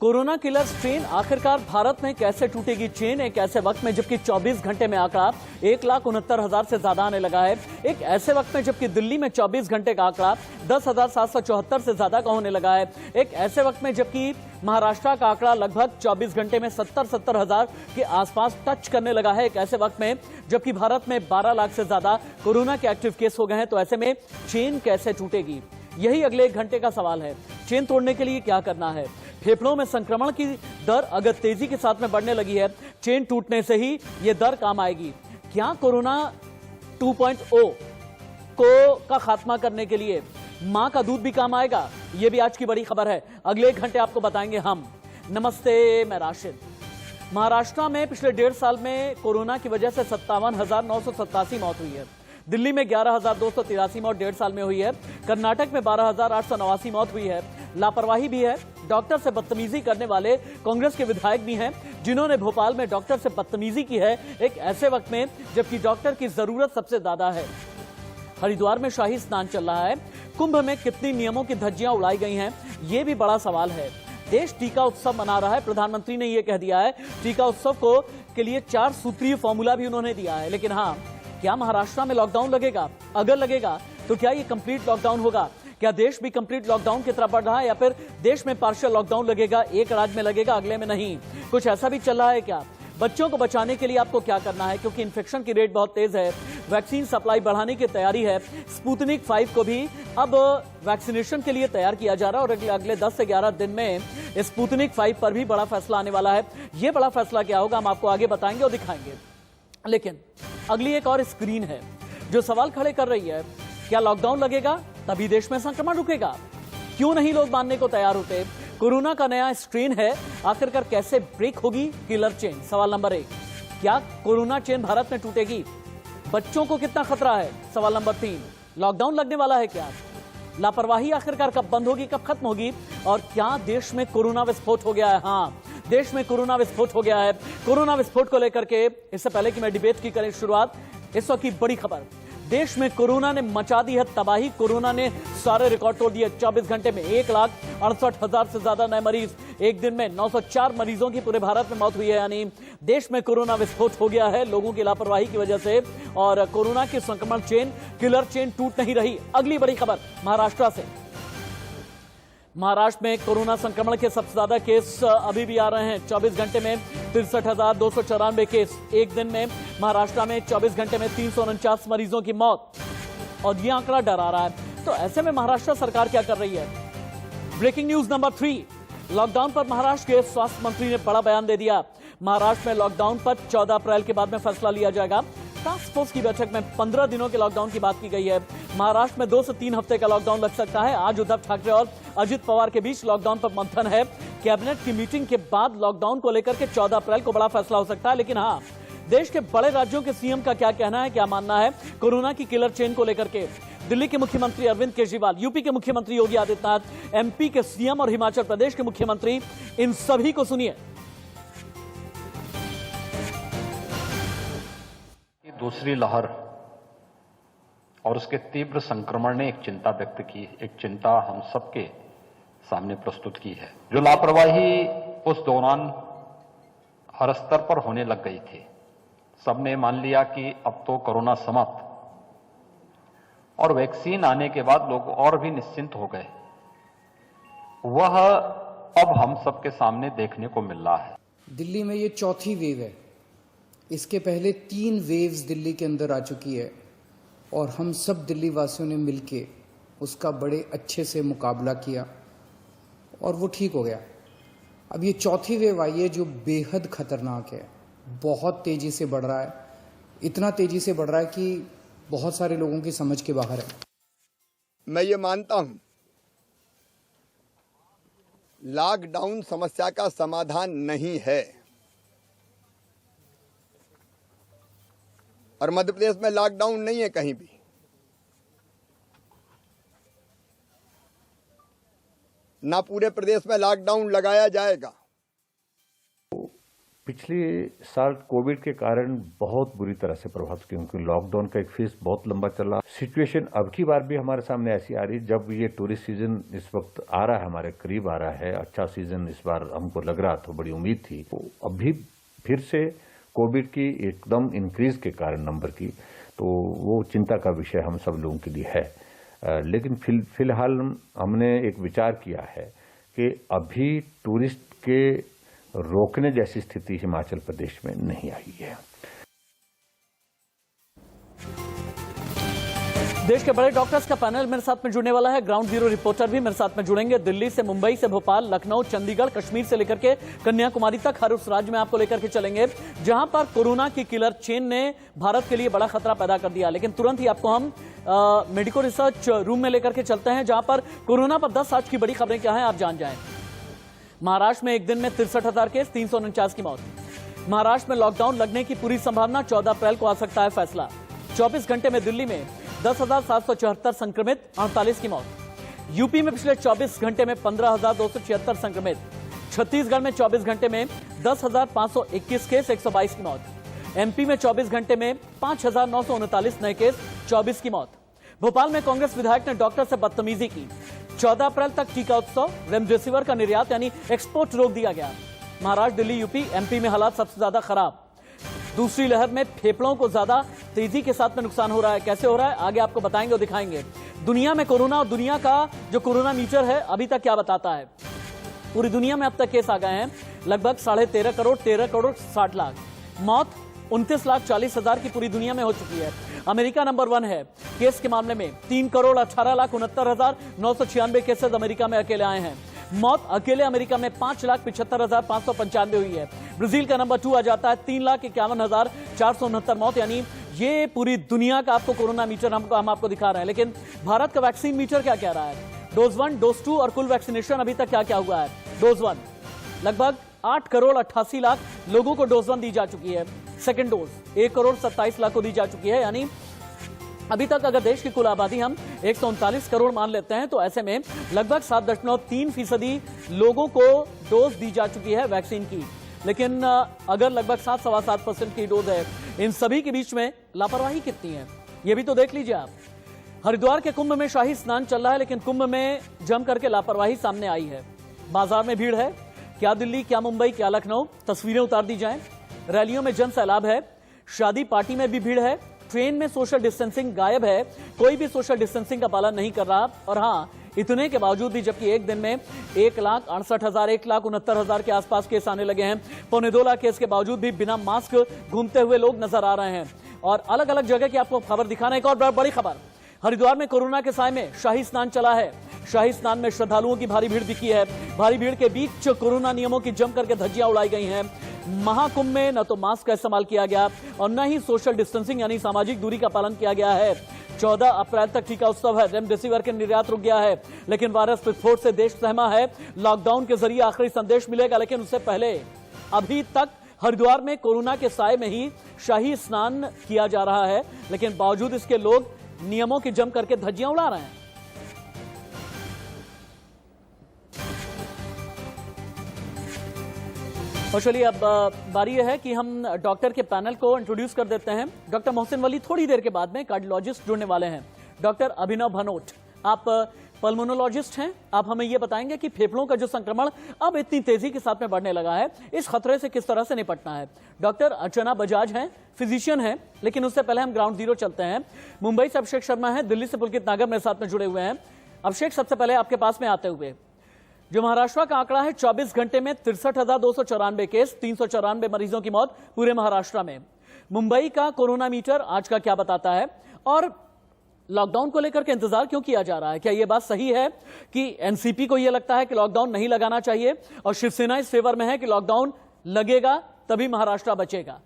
Corona killer strain आखिरकार भारत में कैसे टूटेगी चेन, एक ऐसे वक्त में जबकि 24 घंटे में आंकड़ा 1,69,000 से ज्यादा आने लगा है। एक ऐसे वक्त में जबकि दिल्ली में 24 घंटे का आंकड़ा 10,774 से ज्यादा का होने लगा है। एक ऐसे वक्त में जबकि महाराष्ट्र का आंकड़ा लगभग 24 घंटे में 70,000 के आसपास टच करने लगा है। एक ऐसे वक्त में जबकि भारत में 12 लाख से ज्यादा कोरोना के एक्टिव केस हो गए हैं। तो ऐसे में चेन कैसे टूटेगी, यही अगले 1 घंटे का सवाल है। चेन तोड़ने के लिए क्या करना है? फेफड़ों में संक्रमण की दर अगर तेजी के साथ में बढ़ने लगी है, चेन टूटने से ही यह दर काम आएगी। क्या कोरोना 2.0 का खात्मा करने के लिए मां का दूध भी काम आएगा? यह भी आज की बड़ी खबर है। अगले 1 घंटे आपको बताएंगे हम। नमस्ते, मैं राशिद। महाराष्ट्र में पिछले 1.5 साल में कोरोना की वजह से 57,987 मौत हुई है। दिल्ली में 11,283 मौत 1.5 साल में हुई है। कर्नाटक में 12,889 मौत हुई है। लापरवाही भी है। डॉक्टर से बदतमीजी करने वाले कांग्रेस के विधायक भी हैं, जिन्होंने भोपाल में डॉक्टर से बदतमीजी की है, एक ऐसे वक्त में जबकि डॉक्टर की जरूरत सबसे ज्यादा है। हरिद्वार में शाही स्नान चल रहा है। कुंभ में कितनी नियमों की धज्जियां उड़ाई गई हैं, यह भी बड़ा सवाल है। देश टीका उत्सव मना रहा है। प्रधानमंत्री ने यह कह दिया है, टीका उत्सव के लिए 4 सूत्रीय फॉर्मूला भी उन्होंने दिया है। लेकिन हाँ, क्या महाराष्ट्र में लॉकडाउन लगेगा? अगर लगेगा तो क्या ये कंप्लीट लॉकडाउन होगा? क्या देश भी कंप्लीट लॉकडाउन की तरफ बढ़ रहा है, या फिर देश में पार्शियल लॉकडाउन लगेगा, एक राज्य में लगेगा, अगले में नहीं? कुछ ऐसा भी चल रहा है क्या? बच्चों को बचाने के लिए आपको क्या करना है, क्योंकि इन्फेक्शन की रेट बहुत तेज है। वैक्सीन सप्लाई बढ़ाने की तैयारी है। स्पुतनिक 5 को भी अब वैक्सीनेशन के लिए तैयार किया जा रहा है और अगले 10 से 11 दिन में स्पुतनिक 5 पर भी बड़ा फैसला आने वाला है। यह बड़ा फैसला क्या होगा, हम आपको आगे बताएंगे और दिखाएंगे। लेकिन अगली एक और स्क्रीन है जो सवाल खड़े कर रही है, क्या लॉकडाउन लगेगा तभी देश में संक्रमण रुकेगा? क्यों नहीं लोग मानने को तैयार होते? कोरोना का नया स्ट्रेन है, आखिरकार कैसे ब्रेक होगी किलर चेन? सवाल नंबर 1, क्या कोरोना चेन भारत में टूटेगी? बच्चों को कितना खतरा है? सवाल नंबर 3, लॉकडाउन लगने वाला है क्या? लापरवाही आखिरकार कब बंद होगी, कब खत्म होगी? और क्या देश में कोरोना विस्फोट हो गया है? हाँ, देश में कोरोना विस्फोट हो गया है। कोरोना विस्फोट को लेकर के इससे पहले कि मैं डिबेट की करें शुरुआत, इस वक्त की बड़ी खबर, देश में कोरोना ने मचा दी है तबाही। कोरोना ने सारे रिकॉर्ड तोड़ दिए। 24 घंटे में 1,68,000 से ज्यादा नए मरीज, एक दिन में 904 मरीजों की पूरे भारत में मौत हुई है। यानी देश में कोरोना विस्फोट हो गया है लोगों की लापरवाही की वजह से, और कोरोना की संक्रमण चेन, किलर चेन टूट नहीं रही। अगली बड़ी खबर महाराष्ट्र से। महाराष्ट्र में कोरोना संक्रमण के सबसे ज्यादा केस अभी भी आ रहे हैं। 24 घंटे में 63,294 केस, एक दिन में महाराष्ट्र में 24 घंटे में 349 मरीजों की मौत, और यह आंकड़ा डरा रहा है। तो ऐसे में महाराष्ट्र सरकार क्या कर रही है? ब्रेकिंग न्यूज नंबर 3, लॉकडाउन पर महाराष्ट्र के स्वास्थ्य मंत्री ने बड़ा बयान दे दिया। महाराष्ट्र में लॉकडाउन पर 14 अप्रैल के बाद में फैसला लिया जाएगा। टास्क फोर्स की बैठक में 15 दिनों के लॉकडाउन की बात की गई है। महाराष्ट्र में 2 से 3 हफ्ते का लॉकडाउन लग सकता है। आज उद्धव ठाकरे और अजित पवार के बीच लॉकडाउन पर मंथन है। कैबिनेट की मीटिंग के बाद लॉकडाउन को लेकर के 14 अप्रैल को बड़ा फैसला हो सकता है। लेकिन हाँ, देश के बड़े राज्यों के सीएम का क्या कहना है, क्या मानना है कोरोना की किलर चेन को लेकर के? दिल्ली के मुख्यमंत्री अरविंद केजरीवाल, यूपी के मुख्यमंत्री योगी आदित्यनाथ, एमपी के सीएम और हिमाचल प्रदेश के मुख्यमंत्री, इन सभी को सुनिए। दूसरी लहर और उसके तीव्र संक्रमण ने एक चिंता व्यक्त की, एक चिंता हम सबके सामने प्रस्तुत की है। जो लापरवाही उस दौरान हर स्तर पर होने लग गई थी, सबने मान लिया कि अब तो कोरोना समाप्त, और वैक्सीन आने के बाद लोग और भी निश्चिंत हो गए। वह अब हम सबके सामने देखने को मिल रहा है। दिल्ली में ये चौथी वेव है। इसके पहले 3 वेव्स दिल्ली के अंदर आ चुकी है, और हम सब दिल्ली वासियों ने मिलके उसका बड़े अच्छे से मुकाबला किया और वो ठीक हो गया। अब ये चौथी वेव आई है जो बेहद खतरनाक है, बहुत तेजी से बढ़ रहा है। इतना तेजी से बढ़ रहा है कि बहुत सारे लोगों की समझ के बाहर है। मैं ये मानता हूं, लॉकडाउन समस्या का समाधान नहीं है, और मध्य प्रदेश में लॉकडाउन नहीं है कहीं भी। ना पूरे प्रदेश में लॉकडाउन लगाया जाएगा। पिछले साल कोविड के कारण बहुत बुरी तरह से प्रभावित, क्योंकि लॉकडाउन का एक फेज बहुत लंबा चला। सिचुएशन अब की बार भी हमारे सामने ऐसी आ रही, जब ये टूरिस्ट सीजन इस वक्त आ रहा है, हमारे करीब आ रहा है, अच्छा सीजन इस बार हमको लग रहा था, बड़ी उम्मीद थी। तो अभी फिर से कोविड की एकदम इंक्रीज के कारण नंबर की, तो वो चिंता का विषय हम सब लोगों के लिए है। लेकिन फिलहाल हमने एक विचार किया है कि अभी टूरिस्ट के रोकने जैसी स्थिति हिमाचल प्रदेश में नहीं आई है। देश के बड़े डॉक्टर्स का पैनल मेरे साथ में जुड़ने वाला है। ग्राउंड जीरो रिपोर्टर भी मेरे साथ में जुड़ेंगे। दिल्ली से मुंबई से भोपाल, लखनऊ, चंडीगढ़, कश्मीर से लेकर के कन्याकुमारी तक हर उस राज्य में आपको लेकर के चलेंगे जहां पर कोरोना की किलर चेन ने भारत के लिए बड़ा खतरा पैदा कर दिया। लेकिन तुरंत ही आपको हम मेडिको रिसर्च रूम में लेकर के चलते हैं, जहां पर कोरोना पर 10 आज की बड़ी खबरें क्या है आप जान जाएं। महाराष्ट्र में एक दिन में 63,000 केस, 349 की मौत। महाराष्ट्र में लॉकडाउन लगने की पूरी संभावना, 14 अप्रैल को आ सकता है फैसला। 24 घंटे में दिल्ली में 10,774 संक्रमित, 48 की मौत। यूपी में पिछले 24 घंटे में 15,276 संक्रमित। छत्तीसगढ़ में 24 घंटे में 10,521 केस, 122 की मौत। एमपी में 24 घंटे में 5,939 नए केस, 24 की मौत। भोपाल में कांग्रेस विधायक ने डॉक्टर से बदतमीजी की। 14 अप्रैल तक टीका उत्सव, रेमडेसिविर का निर्यात यानी एक्सपोर्ट रोक दिया गया। महाराष्ट्र, दिल्ली, यूपी, एमपी में हालात सबसे ज्यादा खराब। दूसरी लहर में फेफड़ों को ज्यादा तेजी के साथ में नुकसान हो रहा है। कैसे हो रहा है आगे आपको बताएंगे और दिखाएंगे। दुनिया में कोरोना और दुनिया का जो कोरोना मीटर है अभी तक क्या बताता है। पूरी दुनिया में अब तक केस आ गए हैं लगभग 13.5 करोड़, 13 करोड़ 60 लाख। मौत 29,40,000 की पूरी दुनिया में हो चुकी है। अमेरिका नंबर 1 है केस के मामले में, 3,18,69,996 केसेस अमेरिका में अकेले आए हैं। मौत अकेले अमेरिका में 5,75,595 हुई है। ब्राजील का नंबर 2 आ जाता है, 3,51,469 मौत। यानी ये पूरी दुनिया का आपको कोरोना मीटर हम आपको दिखा रहे हैं। लेकिन भारत का वैक्सीन मीटर क्या कह रहा है। डोज 1, डोज 2 और कुल वैक्सीनेशन अभी तक क्या क्या हुआ है। डोज 1 लगभग 8,88,00,000 लोगों को डोज 1 दी जा चुकी है। सेकेंड डोज 1,27,00,000 को दी जा चुकी है। यानी अभी तक अगर देश की कुल आबादी हम 139 करोड़ मान लेते हैं तो ऐसे में लगभग 7.3% लोगों को डोज दी जा चुकी है वैक्सीन की। लेकिन अगर लगभग 7-7.25% की डोज है, इन सभी के बीच में लापरवाही कितनी है ये भी तो देख लीजिए आप। हरिद्वार के कुंभ में शाही स्नान चल रहा है, लेकिन कुंभ में जम करके लापरवाही सामने आई है। बाजार में भीड़ है, क्या दिल्ली, क्या मुंबई, क्या लखनऊ, तस्वीरें उतार दी जाएं। रैलियों में जन सैलाब है, शादी पार्टी में भी भीड़ है। ट्रेन में सोशल डिस्टेंसिंग गायब है, कोई भी सोशल डिस्टेंसिंग का पालन नहीं कर रहा। और हां, इतने के बावजूद भी जबकि एक दिन में 1,68,000, 1,69,000 के आसपास केस आने लगे हैं, 2.25 लाख केस के बावजूद भी बिना मास्क घूमते हुए लोग नजर आ रहे हैं। और अलग अलग जगह की आपको खबर दिखाना। एक और बड़ी खबर, हरिद्वार में कोरोना के साए में शाही स्नान चला है। शाही स्नान में श्रद्धालुओं की भारी भीड़ दिखी है। भारी भीड़ के बीच कोरोना नियमों की जम करके धज्जियां उड़ाई गई हैं। महाकुंभ में न तो मास्क का इस्तेमाल किया गया और न ही सोशल डिस्टेंसिंग यानी सामाजिक दूरी का पालन किया गया है। 14 अप्रैल तक टीका उत्सव है। रेमडेसिविर के निर्यात रुक गया है, लेकिन वायरस विस्फोट से देश सहमा है। लॉकडाउन के जरिए आखिरी संदेश मिलेगा, लेकिन उससे पहले अभी तक हरिद्वार में कोरोना के साए में ही शाही स्नान किया जा रहा है, लेकिन बावजूद इसके लोग नियमों की जम करके धज्जियां उड़ा रहे हैं। और चलिए अब बारी है कि हम डॉक्टर के पैनल को इंट्रोड्यूस कर देते हैं। डॉक्टर मोहसिन वली थोड़ी देर के बाद में कार्डियोलॉजिस्ट जुड़ने वाले हैं। डॉक्टर अभिनव भनोट, आप पल्मोनोलॉजिस्ट हैं। आप हमें यह बताएंगे कि फेफड़ों का जो संक्रमण अब इतनी तेजी के साथ में बढ़ने लगा है, इस खतरे से किस तरह से निपटना है। डॉक्टर अर्चना बजाज हैं, फिजिशियन हैं, लेकिन उससे पहले हम ग्राउंड जीरो चलते हैं। मुंबई से अभिषेक शर्मा है, दिल्ली से पुलकित नागर मेरे साथ में जुड़े हुए हैं। अभिषेक, सबसे पहले आपके पास में आते हुए, जो महाराष्ट्र का आंकड़ा है 24 घंटे में 63,294 केस, 394 मरीजों की मौत पूरे महाराष्ट्र में। मुंबई का कोरोना मीटर आज का क्या बताता है और लॉकडाउन को लेकर के इंतजार क्यों किया जा रहा है। क्या यह बात सही है कि एनसीपी को यह लगता है कि लॉकडाउन नहीं लगाना चाहिए और शिवसेना इस फेवर में है कि लॉकडाउन लगेगा तभी महाराष्ट्र बचेगा।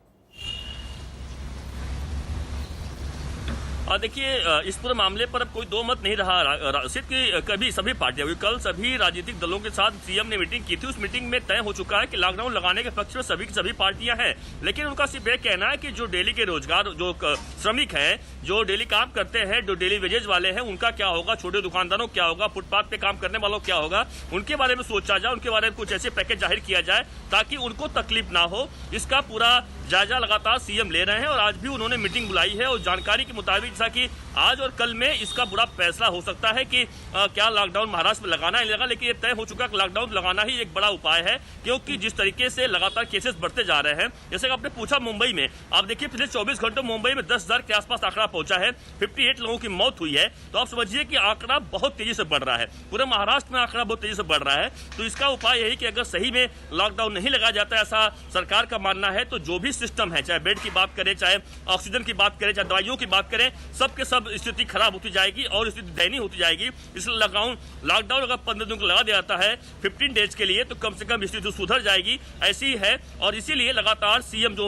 देखिए, इस पूरे मामले पर अब कोई दो मत नहीं रहा सिर्फ कि कभी सभी पार्टियां, कल सभी राजनीतिक दलों के साथ सीएम ने मीटिंग की थी। उस मीटिंग में तय हो चुका है कि लॉकडाउन लगाने के पक्ष में सभी की सभी पार्टियां हैं, लेकिन उनका सिर्फ यह कहना है कि जो डेली के रोजगार, जो श्रमिक हैं, जो डेली काम करते हैं, जो डेली वेजेज वाले हैं, उनका क्या होगा, छोटे दुकानदारों क्या होगा, फुटपाथ पे काम करने वालों क्या होगा, उनके बारे में सोचा जाए, उनके बारे में कुछ ऐसे पैकेज जाहिर किया जाए ताकि उनको तकलीफ ना हो। इसका पूरा जायजा लगातार सीएम ले रहे हैं और आज भी उन्होंने मीटिंग बुलाई है और जानकारी के मुताबिक जैसा कि आज और कल में इसका बुरा फैसला हो सकता है कि क्या लॉकडाउन महाराष्ट्र में लगाना ही लगा, लेकिन ये तय हो चुका कि लॉकडाउन लगाना ही एक बड़ा उपाय है, क्योंकि जिस तरीके से लगातार केसेस बढ़ते जा रहे हैं। जैसे कि आपने पूछा मुंबई में, आप देखिए पिछले 24 घंटों मुंबई में 10,000 के आसपास आंकड़ा पहुंचा है, 58 लोगों की मौत हुई है। तो आप समझिए कि आंकड़ा बहुत तेजी से बढ़ रहा है, पूरे महाराष्ट्र में आंकड़ा बहुत तेजी से बढ़ रहा है। तो इसका उपाय यही कि अगर सही में लॉकडाउन नहीं लगाया जाता, ऐसा सरकार का मानना है, तो जो भी सिस्टम है, चाहे बेड की बात करें, चाहे ऑक्सीजन की बात करें, चाहे दवाइयों की बात करें, सबके सब स्थिति खराब होती जाएगी और स्थिति दयनीय होती जाएगी। इसलिए लॉकडाउन अगर 15 दिन को लगा दिया जाता है 15 डेज के लिए, तो कम से कम स्थिति सुधर जाएगी। ऐसी ही है और इसीलिए लगातार सीएम जो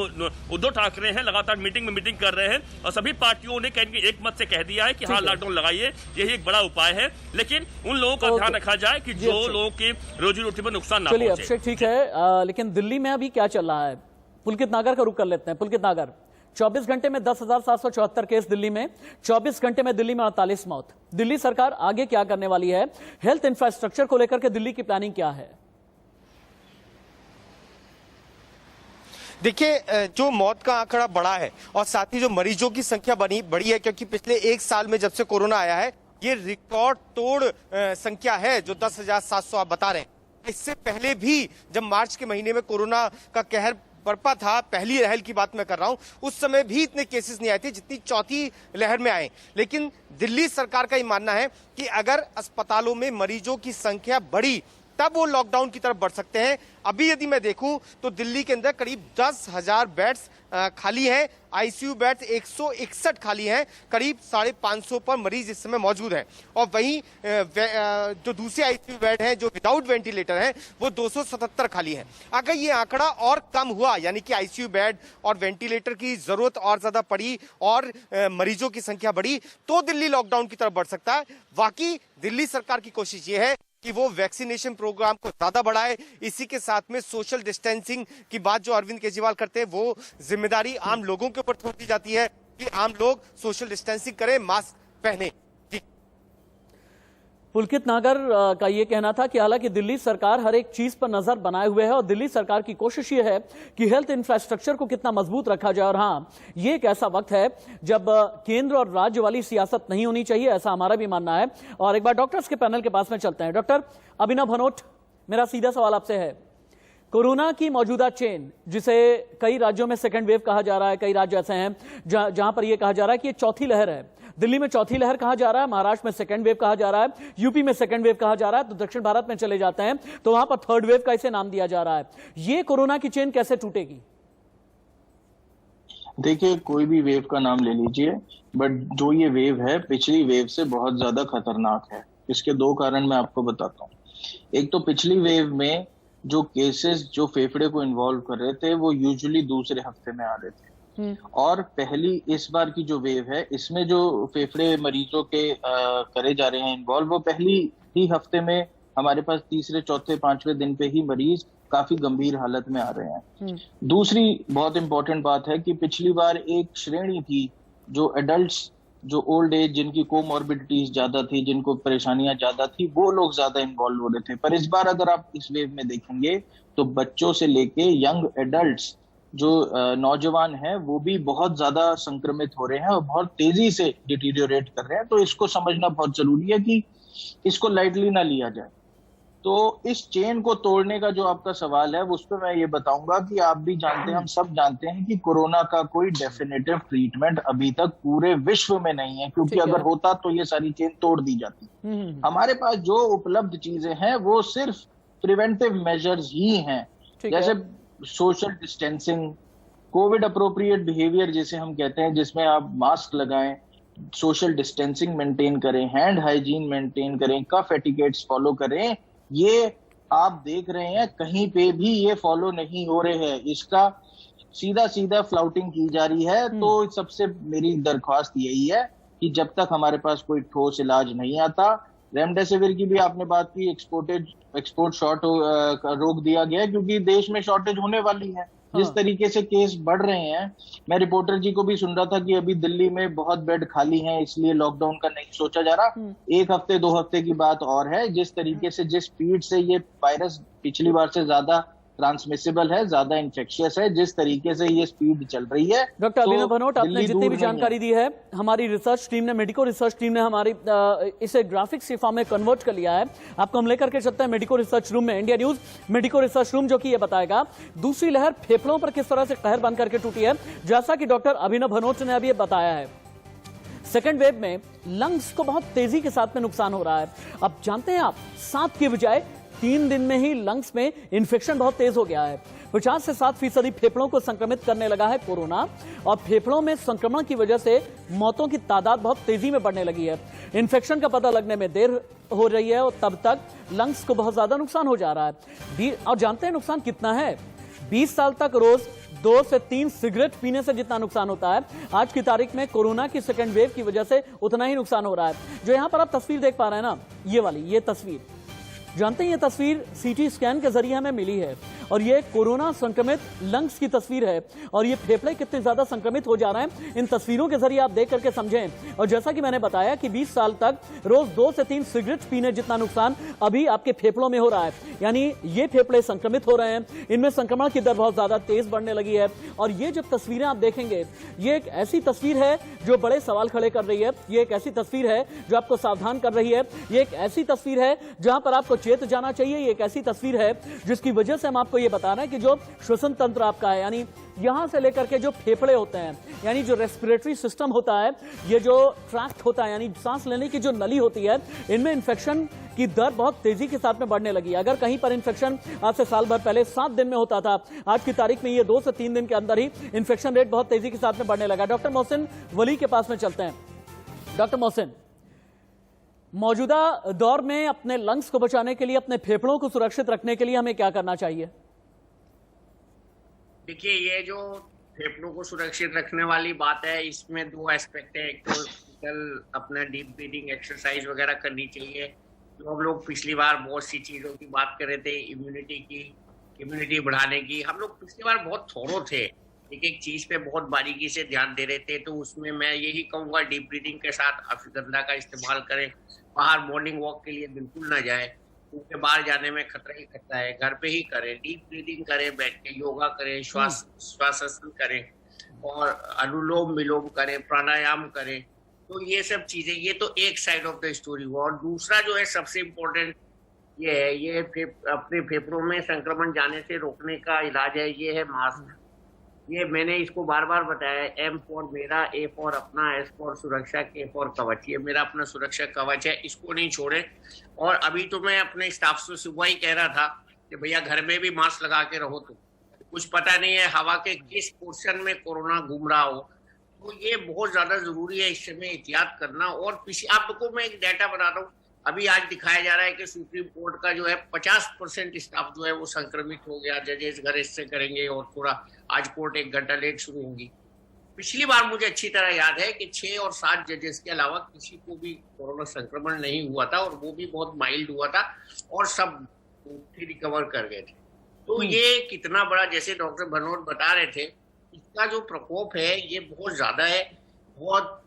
उद्धव ठाकरे हैं लगातार मीटिंग में मीटिंग कर रहे हैं और सभी पार्टियों ने कहीं एक मत से कह दिया है कि हाँ, लॉकडाउन लगाइए, यही एक बड़ा उपाय है। लेकिन उन लोगों का ध्यान रखा जाए कि जो लोगों की रोजी रोटी पर नुकसान ना पहुंचे। अभिषेक, ठीक है, लेकिन दिल्ली में अभी क्या चल रहा है? पुलकित नागर का रुख कर लेते हैं। पुलकित नागर, 24 घंटे में 10,774 केस दिल्ली में, 24 घंटे में दिल्ली में 48 मौत। दिल्ली सरकार आगे क्या करने वाली है? हेल्थ इंफ्रास्ट्रक्चर को लेकर के दिल्ली की प्लानिंग क्या है? देखिए, जो मौत का आंकड़ा बढ़ा है और साथ ही जो मरीजों की संख्या बढ़ी है, क्योंकि पिछले एक साल में जब से कोरोना आया है ये रिकॉर्ड तोड़ संख्या है जो 10,700 आप बता रहे हैं। इससे पहले भी जब मार्च के महीने में कोरोना का कहर बरपा था, पहली लहर की बात मैं कर रहा हूं, उस समय भी इतने केसेस नहीं आए थे जितनी चौथी लहर में आए। लेकिन दिल्ली सरकार का ये मानना है कि अगर अस्पतालों में मरीजों की संख्या बढ़ी तब वो लॉकडाउन की तरफ बढ़ सकते हैं। अभी यदि मैं देखूं तो दिल्ली के अंदर करीब 10,000 बेड्स खाली हैं, आईसीयू बेड्स 161 खाली हैं, करीब 550 पर मरीज इस समय मौजूद हैं। और वहीं जो दूसरे आईसीयू बेड हैं जो विदाउट वेंटिलेटर हैं वो 277 खाली हैं। अगर ये आंकड़ा और कम हुआ, यानी कि आईसीयू बेड और वेंटिलेटर की जरूरत और ज्यादा पड़ी और मरीजों की संख्या बढ़ी, तो दिल्ली लॉकडाउन की तरफ बढ़ सकता है। वाकई दिल्ली सरकार की कोशिश ये है कि वो वैक्सीनेशन प्रोग्राम को ज्यादा बढ़ाए, इसी के साथ में सोशल डिस्टेंसिंग की बात जो अरविंद केजरीवाल करते हैं वो जिम्मेदारी आम लोगों के ऊपर छोड़ दी जाती है कि आम लोग सोशल डिस्टेंसिंग करें, मास्क पहने। पुलकित नागर का यह कहना था कि हालांकि दिल्ली सरकार हर एक चीज पर नजर बनाए हुए है और दिल्ली सरकार की कोशिश यह है कि हेल्थ इंफ्रास्ट्रक्चर को कितना मजबूत रखा जाए। और हां, यह एक ऐसा वक्त है जब केंद्र और राज्य वाली सियासत नहीं होनी चाहिए, ऐसा हमारा भी मानना है। और एक बार डॉक्टर्स के पैनल के पास में चलते हैं। डॉक्टर अभिनव भनोट, मेरा सीधा सवाल आपसे है, कोरोना की मौजूदा चेन, जिसे कई राज्यों में सेकेंड वेव कहा जा रहा है, कई राज्य ऐसे हैं जहां पर यह कहा जा रहा है कि ये चौथी लहर है। दिल्ली में चौथी लहर कहा जा रहा है, महाराष्ट्र में सेकेंड वेव कहा जा रहा है, यूपी में सेकेंड वेव कहा जा रहा है, तो दक्षिण भारत में चले जाते हैं तो वहां पर थर्ड वेव का इसे नाम दिया जा रहा है। ये कोरोना की चेन कैसे टूटेगी? देखिए, कोई भी वेव का नाम ले लीजिए, बट जो ये वेव है पिछली वेव से बहुत ज्यादा खतरनाक है। इसके दो कारण मैं आपको बताता हूँ। एक तो पिछली वेव में जो केसेस जो फेफड़े को इन्वॉल्व कर रहे थे वो यूजुअली दूसरे हफ्ते में आ रहे थे, और पहली इस बार की जो वेव है इसमें जो फेफड़े मरीजों के करे जा रहे हैं इन्वॉल्व, वो पहली ही हफ्ते में हमारे पास तीसरे चौथे पांचवें दिन पे ही मरीज काफी गंभीर हालत में आ रहे हैं। दूसरी बहुत इंपॉर्टेंट बात है कि पिछली बार एक श्रेणी थी जो एडल्ट्स, जो ओल्ड एज, जिनकी कोमॉर्बिडिटीज ज्यादा थी, जिनको परेशानियां ज्यादा थी, वो लोग ज्यादा इन्वॉल्व हो रहे थे। पर इस बार अगर आप इस वेव में देखेंगे तो बच्चों से लेके यंग एडल्ट्स, जो नौजवान हैं, वो भी बहुत ज्यादा संक्रमित हो रहे हैं और बहुत तेजी से डिटीरियोरेट कर रहे हैं। तो इसको समझना बहुत जरूरी है कि इसको लाइटली ना लिया जाए। तो इस चेन को तोड़ने का जो आपका सवाल है उस पर मैं ये बताऊंगा कि आप भी जानते हैं, हम सब जानते हैं कि कोरोना का कोई डेफिनेटिव ट्रीटमेंट अभी तक पूरे विश्व में नहीं है, क्योंकि अगर होता तो ये सारी चेन तोड़ दी जाती। हमारे पास जो उपलब्ध चीजें हैं वो सिर्फ प्रिवेंटिव मेजर्स ही हैं, जैसे social distancing, Covid appropriate behaviour जिसे हम कहते हैं, जिसमें आप मास्क लगाएं, सोशल डिस्टेंसिंग मेंटेन करें, हैंड हाइजीन मेंटेन करें, कफ एटिकेट्स फॉलो करें। ये आप देख रहे हैं कहीं पे भी ये फॉलो नहीं हो रहे हैं, इसका सीधा फ्लाउटिंग की जा रही है। तो सबसे मेरी दरख्वास्त यही है कि जब तक हमारे पास कोई ठोस इलाज नहीं आता, रेमडेसिविर की भी आपने बात की, एक्सपोर्ट शॉर्ट रोक दिया गया क्योंकि देश में शॉर्टेज होने वाली है। जिस तरीके से केस बढ़ रहे हैं, मैं रिपोर्टर जी को भी सुन रहा था कि अभी दिल्ली में बहुत बेड खाली हैं, इसलिए लॉकडाउन का नहीं सोचा जा रहा। 1 हफ्ते 2 हफ्ते की बात और है। जिस तरीके से, जिस स्पीड से ये वायरस पिछली बार से ज्यादा ट्रांसमिसिबल है, ज्यादा इन्फेक्शियस है, जिस तरीके से ये स्पीड चल रही है। डॉक्टर अभिनव भनोट, आपने जितनी भी नहीं जानकारी दी है, हमारी रिसर्च टीम ने, मेडिको रिसर्च टीम ने हमारी इसे ग्राफिक्स के फॉर्म में कन्वर्ट कर लिया है। आपको हम लेकर के चलते हैं मेडिको रिसर्च रूम में। India news medico research room जो कि ये बताएगा दूसरी लहर फेफड़ों पर किस तरह से कहर बन करके टूटी है, जैसा कि डॉक्टर अभिनव भनोट ने अभी बताया है। सेकेंड वेव में लंग्स को बहुत तेजी के साथ में नुकसान हो रहा है। अब जानते हैं आप, 7 की बजाय 3 दिन में ही लंग्स में इंफेक्शन बहुत तेज हो गया है। 50 से 7% फेफड़ों को संक्रमित करने लगा है कोरोना, और फेफड़ों में संक्रमण की वजह से मौतों की तादाद बहुत तेजी में बढ़ने लगी है। इंफेक्शन का पता लगने में देर हो रही है और तब तक लंग्स को बहुत ज्यादा नुकसान हो जा रहा है। और जानते हैं नुकसान कितना है? 20 साल तक रोज 2 से 3 सिगरेट पीने से जितना नुकसान होता है, आज की तारीख में कोरोना की सेकेंड वेव की वजह से उतना ही नुकसान हो रहा है। जो यहां पर आप तस्वीर देख पा रहे हैं ना, ये वाली, ये तस्वीर, जानते हैं ये तस्वीर सीटी स्कैन के जरिए हमें मिली है, और ये कोरोना संक्रमित लंग्स की तस्वीर है। और ये फेफड़े कितने ज्यादा संक्रमित हो जा रहे हैं, इन तस्वीरों के जरिए आप देख करके समझें। और जैसा कि मैंने बताया कि 20 साल तक रोज 2 से 3 सिगरेट पीने जितना नुकसान अभी आपके फेफड़ों में हो रहा है, यानी ये फेफड़े संक्रमित हो रहे हैं, इनमें संक्रमण की दर बहुत ज्यादा तेज बढ़ने लगी है। और ये जब तस्वीरें आप देखेंगे, ये एक ऐसी तस्वीर है जो बड़े सवाल खड़े कर रही है। ये एक ऐसी तस्वीर है जो आपको सावधान कर रही है। ये एक ऐसी तस्वीर है जहां पर आपको चेत जाना चाहिए। ये एक ऐसी तस्वीर है जिसकी वजह से हम आपको ये बता रहे हैं कि जो श्वसन तंत्र आपका है, यानी यहां से लेकर के जो फेफड़े होते हैं, यानी जो रेस्पिरेटरी सिस्टम होता है, ये जो ट्रैक्ट होता है, यानी सांस लेने की जो नली होती है, इनमें इंफेक्शन की दर बहुत तेजी के साथ में बढ़ने लगी है। अगर कहीं पर इंफेक्शन आज से साल भर पहले 7 दिन में होता था, आज की तारीख में ये 2 से 3 दिन के अंदर ही इंफेक्शन रेट बहुत तेजी के साथ में बढ़ने लगा। डॉक्टर मोहसिन वली के पास में चलते हैं। डॉक्टर मोहसिन, मौजूदा दौर में अपने लंग्स को बचाने के लिए, अपने फेफड़ों को सुरक्षित रखने के लिए हमें क्या करना चाहिए? देखिए, ये जो फेफड़ों को सुरक्षित रखने वाली बात है, इसमें 2 एस्पेक्ट है। एक तो अपना डीप ब्रीदिंग एक्सरसाइज वगैरह करनी चाहिए। जो हम लोग पिछली बार बहुत सी चीजों की बात कर रहे थे, इम्यूनिटी बढ़ाने की, हम लोग पिछली बार बहुत थोड़ो थे, एक चीज पे बहुत बारीकी से ध्यान दे रहे थे। तो उसमें मैं यही कहूंगा, डीप ब्रीदिंग के साथ अश्वगंधा का इस्तेमाल करें। बाहर मॉर्निंग वॉक के लिए बिल्कुल ना जाए, क्योंकि बाहर जाने में खतरा ही खतरा है। घर पे ही करें, डीप ब्रीदिंग करें, बैठ के योगा करें, श्वासासन करें और अनुलोम विलोम करें, प्राणायाम करें। तो ये सब चीजें, ये तो एक साइड ऑफ द स्टोरी हुआ। और दूसरा जो है सबसे इम्पोर्टेंट ये है, ये अपने फेफड़ों में संक्रमण जाने से रोकने का इलाज है, ये है मास्क। ये मैंने इसको बार बार बताया, M फॉर मेरा, A फॉर अपना, S फॉर सुरक्षा, K फॉर कवच। ये मेरा अपना सुरक्षा कवच है, इसको नहीं छोड़े। और अभी तो मैं अपने स्टाफ से सुबह ही कह रहा था कि भैया घर में भी मास्क लगा के रहो। तो कुछ पता नहीं है हवा के किस पोर्शन में कोरोना घूम रहा हो, तो ये बहुत ज्यादा जरूरी है इस समय एहतियात करना। और आपको मैं एक डाटा बताता हूँ, अभी आज दिखाया जा रहा है कि सुप्रीम कोर्ट का जो है 50% स्टाफ जो है वो संक्रमित हो गया। जजेस घर से करेंगे और थोड़ा आज कोर्ट 1 घंटा लेट शुरू होगी। पिछली बार मुझे अच्छी तरह याद है कि 6 और 7 जजेस के अलावा किसी को भी कोरोना संक्रमण नहीं हुआ था, और वो भी बहुत माइल्ड हुआ था, और सब रिकवर कर गए थे। तो ये कितना बड़ा, जैसे डॉक्टर भनोट बता रहे थे, इसका जो प्रकोप है ये बहुत ज्यादा है, बहुत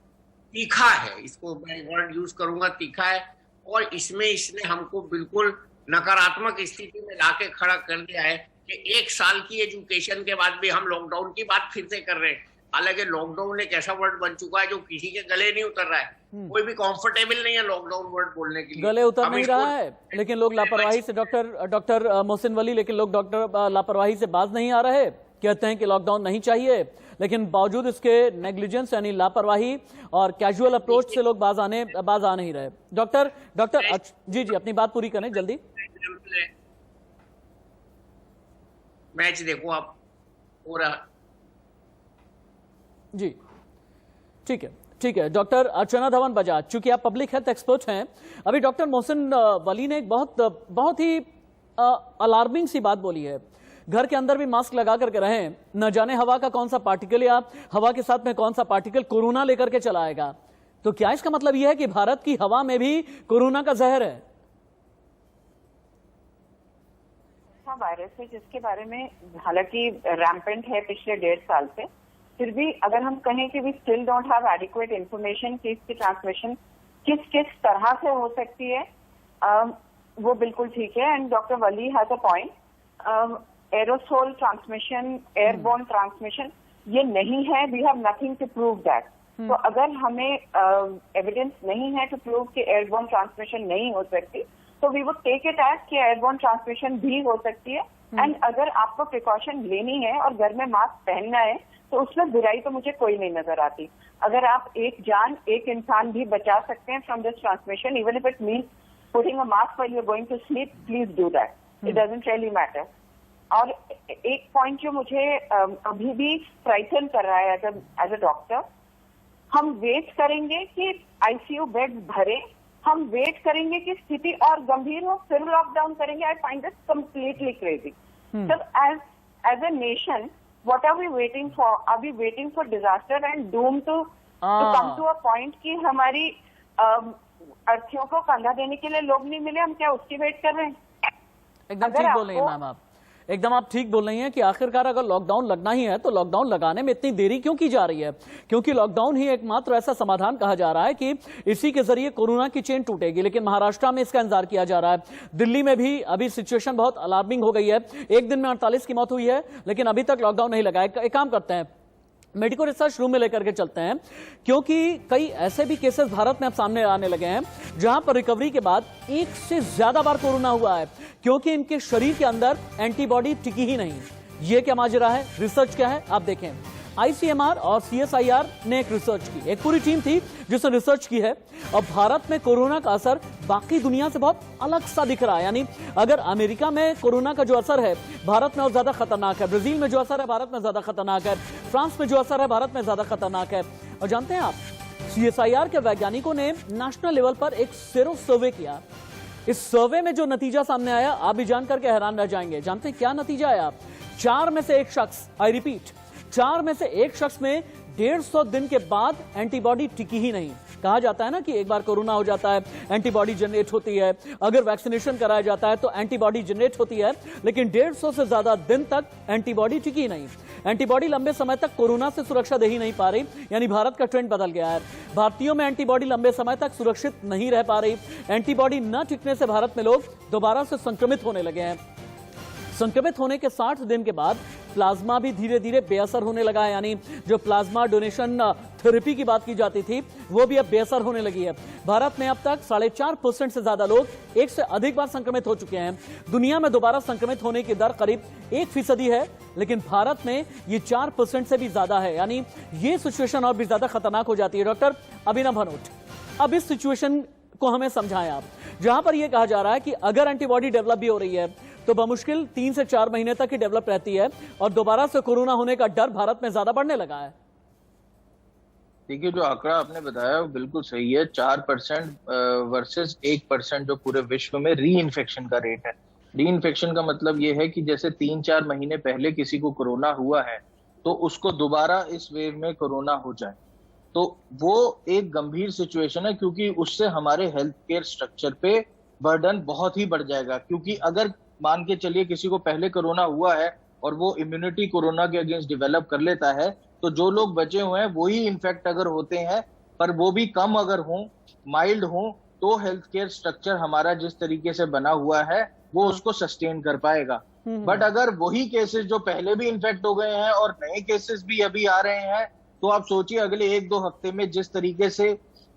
तीखा है। इसको मैं वर्ड यूज करूंगा, तीखा है। और इसने हमको बिल्कुल नकारात्मक स्थिति में लाके खड़ा कर दिया है कि 1 साल की एजुकेशन के बाद भी हम लॉकडाउन की बात फिर से कर रहे हैं। हालांकि लॉकडाउन एक ऐसा वर्ड बन चुका है जो किसी के गले नहीं उतर रहा है। कोई भी कंफर्टेबल नहीं है लॉकडाउन वर्ड बोलने के लिए, गले उतर नहीं रहा है। लेकिन लोग लापरवाही से, डॉक्टर मोहसिन वली, लेकिन लोग डॉक्टर लापरवाही से बाज नहीं आ रहे। कहते हैं कि लॉकडाउन नहीं चाहिए, लेकिन बावजूद इसके नेग्लिजेंस यानी लापरवाही और कैजुअल अप्रोच से लोग बाज आ नहीं रहे। डॉक्टर जी अपनी बात पूरी करें जल्दी। मैच देखो आप पूरा। जी ठीक है। डॉक्टर अर्चना धवन बजाज, चूंकि आप पब्लिक हेल्थ एक्सपर्ट हैं, अभी डॉक्टर मोहसिन वली ने एक बहुत ही अलार्मिंग सी बात बोली है। घर के अंदर भी मास्क लगा करके रहें, न जाने हवा का कौन सा पार्टिकल या हवा के साथ में कौन सा पार्टिकल कोरोना लेकर के चला आएगा। तो क्या इसका मतलब यह है कि भारत की हवा में भी कोरोना का जहर है? वायरस है जिसके बारे में हालांकि रैम्पेंट है पिछले 1.5 साल से, फिर भी अगर हम कहें कि we still don't have adequate information कि इसकी ट्रांसमिशन किस किस तरह से हो सकती है, वो बिल्कुल ठीक है। And doctor Wali has a point, aerosol transmission, airborne transmission ये नहीं है, we have nothing to prove that. तो अगर हमें एविडेंस नहीं है टू प्रूव कि एयरबोर्न ट्रांसमिशन नहीं हो सकती, तो we would take it as कि एयरबोर्न ट्रांसमिशन भी हो सकती है। एंड अगर आपको प्रिकॉशन लेनी है और घर में मास्क पहनना है तो उसमें बुराई तो मुझे कोई नहीं नजर आती। अगर आप एक जान, एक इंसान भी बचा सकते हैं from this transmission, even if it means putting a mask while you are going to sleep, please do that, it doesn't really matter. और एक पॉइंट जो मुझे अभी भी फ्राइटन कर रहा है एज अ डॉक्टर, हम वेट करेंगे कि आईसीयू बेड भरे, हम वेट करेंगे कि स्थिति और गंभीर हो फिर लॉकडाउन करेंगे। I find this completely crazy. So as a nation, what are we waiting for? Are we waiting for disaster and doom to come to a point कि हमारी अर्थियों को कंधा देने के लिए लोग नहीं मिले, हम क्या उसकी वेट कर रहे हैं? एकदम ठीक बोल रही हैं मैम आप, एकदम आप ठीक बोल रही हैं कि आखिरकार अगर लॉकडाउन लगना ही है तो लॉकडाउन लगाने में इतनी देरी क्यों की जा रही है? क्योंकि लॉकडाउन ही एकमात्र ऐसा समाधान कहा जा रहा है कि इसी के जरिए कोरोना की चेन टूटेगी। लेकिन महाराष्ट्र में इसका इंतजार किया जा रहा है, दिल्ली में भी अभी सिचुएशन बहुत अलार्मिंग हो गई है। एक दिन में 48 की मौत हुई है, लेकिन अभी तक लॉकडाउन नहीं लगा है। एक काम करते हैं, मेडिकल रिसर्च रूम में लेकर के चलते हैं, क्योंकि कई ऐसे भी केसेस भारत में अब सामने आने लगे हैं जहां पर रिकवरी के बाद एक से ज्यादा बार कोरोना हुआ है, क्योंकि इनके शरीर के अंदर एंटीबॉडी टिकी ही नहीं। ये क्या माजरा है, रिसर्च क्या है, आप देखें। आईसीएमआर और सीएसआईआर ने एक रिसर्च की, एक पूरी टीम थी जिसने रिसर्च की है, और भारत में कोरोना का असर बाकी दुनिया से बहुत अलग सा दिख रहा है। यानी अगर अमेरिका में कोरोना का जो असर है भारत में और ज्यादा खतरनाक है, ब्राजील में जो असर है भारत में ज्यादा खतरनाक है, फ्रांस में जो असर है भारत में ज्यादा खतरनाक है। और जानते हैं आप, सीएसआईआर के वैज्ञानिकों ने नेशनल लेवल पर एक सेरो सर्वे किया। इस सर्वे में जो नतीजा सामने आया आप भी जानकर के हैरान रह जाएंगे। जानते हैं क्या नतीजा आया? 4 में से 1 शख्स, आई रिपीट, 4 में से 1 शख्स में 150 दिन के बाद एंटीबॉडी टिकी ही नहीं। कहा जाता है ना कि एक बार कोरोना हो जाता है एंटीबॉडी जनरेट होती है, अगर वैक्सीनेशन कराया जाता है तो एंटीबॉडी जनरेट होती है, लेकिन 150 से ज्यादा दिन तक एंटीबॉडी टिकी नहीं। एंटीबॉडी लंबे समय तक कोरोना से सुरक्षा दे ही नहीं पा रही, यानी भारत का ट्रेंड बदल गया है। भारतीयों में एंटीबॉडी लंबे समय तक सुरक्षित नहीं रह पा रही। एंटीबॉडी न टिकने से भारत में लोग दोबारा से संक्रमित होने लगे हैं। संक्रमित होने के 60 दिन के बाद प्लाज्मा भी धीरे धीरे बेअसर होने लगा है, यानी जो प्लाज्मा डोनेशन थेरेपी की बात की जाती थी वो भी अब बेअसर होने लगी है। भारत में अब तक 4.5% से ज्यादा लोग 1 से अधिक बार संक्रमित हो चुके हैं। दुनिया में दोबारा संक्रमित होने की दर करीब 1% है, लेकिन भारत में ये 4% से भी ज्यादा है, यानी ये सिचुएशन और भी ज्यादा खतरनाक हो जाती है। डॉक्टर अभिनव भनोट, अब इस सिचुएशन को हमें समझाएं आप, जहां पर यह कहा जा रहा है कि अगर एंटीबॉडी डेवलप भी हो रही है तो बमुश्किल 3 से 4 महीने तक ही डेवलप रहती है, और दोबारा से कोरोना होने का डर भारत में ज्यादा बढ़ने लगा है। देखिए, जो आंकड़ा आपने बताया वो बिल्कुल सही है। 4% वर्सेस 1% जो पूरे विश्व में री इन्फेक्शन का रेट है। री इन्फेक्शन का मतलब ये है कि जैसे 3-4 महीने पहले किसी को कोरोना हुआ है तो उसको दोबारा इस वेव में कोरोना हो जाए, तो वो एक गंभीर सिचुएशन है, क्योंकि उससे हमारे हेल्थ केयर स्ट्रक्चर पे बर्डन बहुत ही बढ़ जाएगा। क्योंकि अगर मान के चलिए किसी को पहले कोरोना हुआ है और वो इम्यूनिटी कोरोना के अगेंस्ट डेवलप कर लेता है, तो जो लोग बचे हुए हैं वही इन्फेक्ट अगर होते हैं, पर वो भी कम अगर हों, माइल्ड हों, तो हेल्थ केयर स्ट्रक्चर हमारा जिस तरीके से बना हुआ है वो उसको सस्टेन कर पाएगा। बट अगर वही केसेस जो पहले भी इन्फेक्ट हो गए हैं और नए केसेस भी अभी आ रहे हैं, तो आप सोचिए अगले 1-2 हफ्ते में जिस तरीके से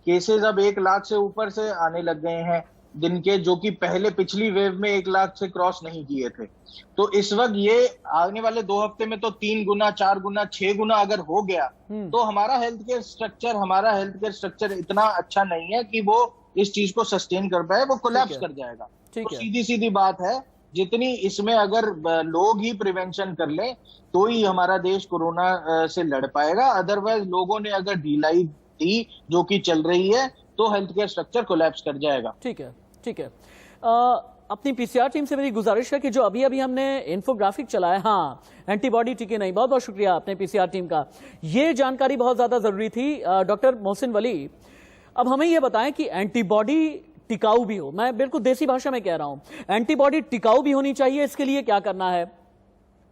केसेस अब 1 लाख से ऊपर से आने लग गए हैं दिन के, जो कि पहले पिछली वेव में 1 लाख से क्रॉस नहीं किए थे, तो इस वक्त ये आने वाले 2 हफ्ते में तो 3 गुना, 4 गुना, 6 गुना अगर हो गया, तो हमारा हेल्थ केयर स्ट्रक्चर इतना अच्छा नहीं है कि वो इस चीज को सस्टेन कर पाए, वो कोलैप्स कर जाएगा। तो सीधी बात है, जितनी इसमें अगर लोग ही प्रिवेंशन कर लें तो ही हमारा देश कोरोना से लड़ पाएगा। अदरवाइज लोगों ने अगर ढिलाई दी जो कि चल रही है तो हेल्थ केयर स्ट्रक्चर कोलैप्स कर जाएगा। ठीक है, ठीक है। अपनी पीसीआर टीम से मेरी गुजारिश है कि जो अभी अभी हमने इन्फोग्राफिक चलाया, हाँ एंटीबॉडी टिके नहीं, बहुत बहुत शुक्रिया अपने पीसीआर टीम का, ये जानकारी बहुत ज्यादा जरूरी थी। डॉक्टर मोहसिन वली, अब हमें यह बताएं कि एंटीबॉडी टिकाऊ भी हो, मैं बिल्कुल देसी भाषा में कह रहा हूं, एंटीबॉडी टिकाऊ भी होनी चाहिए, इसके लिए क्या करना है?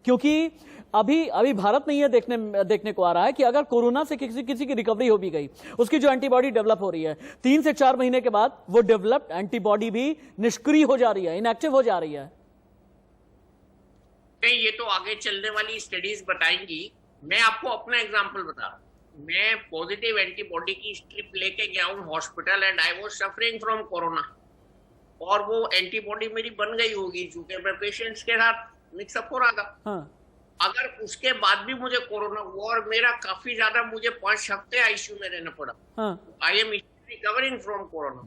क्योंकि अभी भारत में यह देखने को आ रहा है कि अगर कोरोना से किसी की रिकवरी हो भी गई, उसकी जो एंटीबॉडी डेवलप हो रही है 3 से 4 महीने के बाद वो डेवलप्ड एंटीबॉडी भी निष्क्रिय हो जा रही है, इनएक्टिव हो जा रही है। नहीं, ये तो आगे चलने वाली स्टडीज बताएंगी। मैं आपको अपना एग्जांपल बता रहा हूँ। मैं पॉजिटिव एंटीबॉडी की स्ट्रिप लेके गया हूँ hospital and I was suffering from corona, और वो एंटीबॉडी मेरी बन गई होगी क्योंकि मैं पेशेंट्स के साथ मिक्सअप हो रहा था। हाँ। अगर उसके बाद भी मुझे कोरोना हुआ और मेरा काफी ज्यादा, मुझे 5 हफ्ते आईसीयू में रहना पड़ा, I am recovering from corona,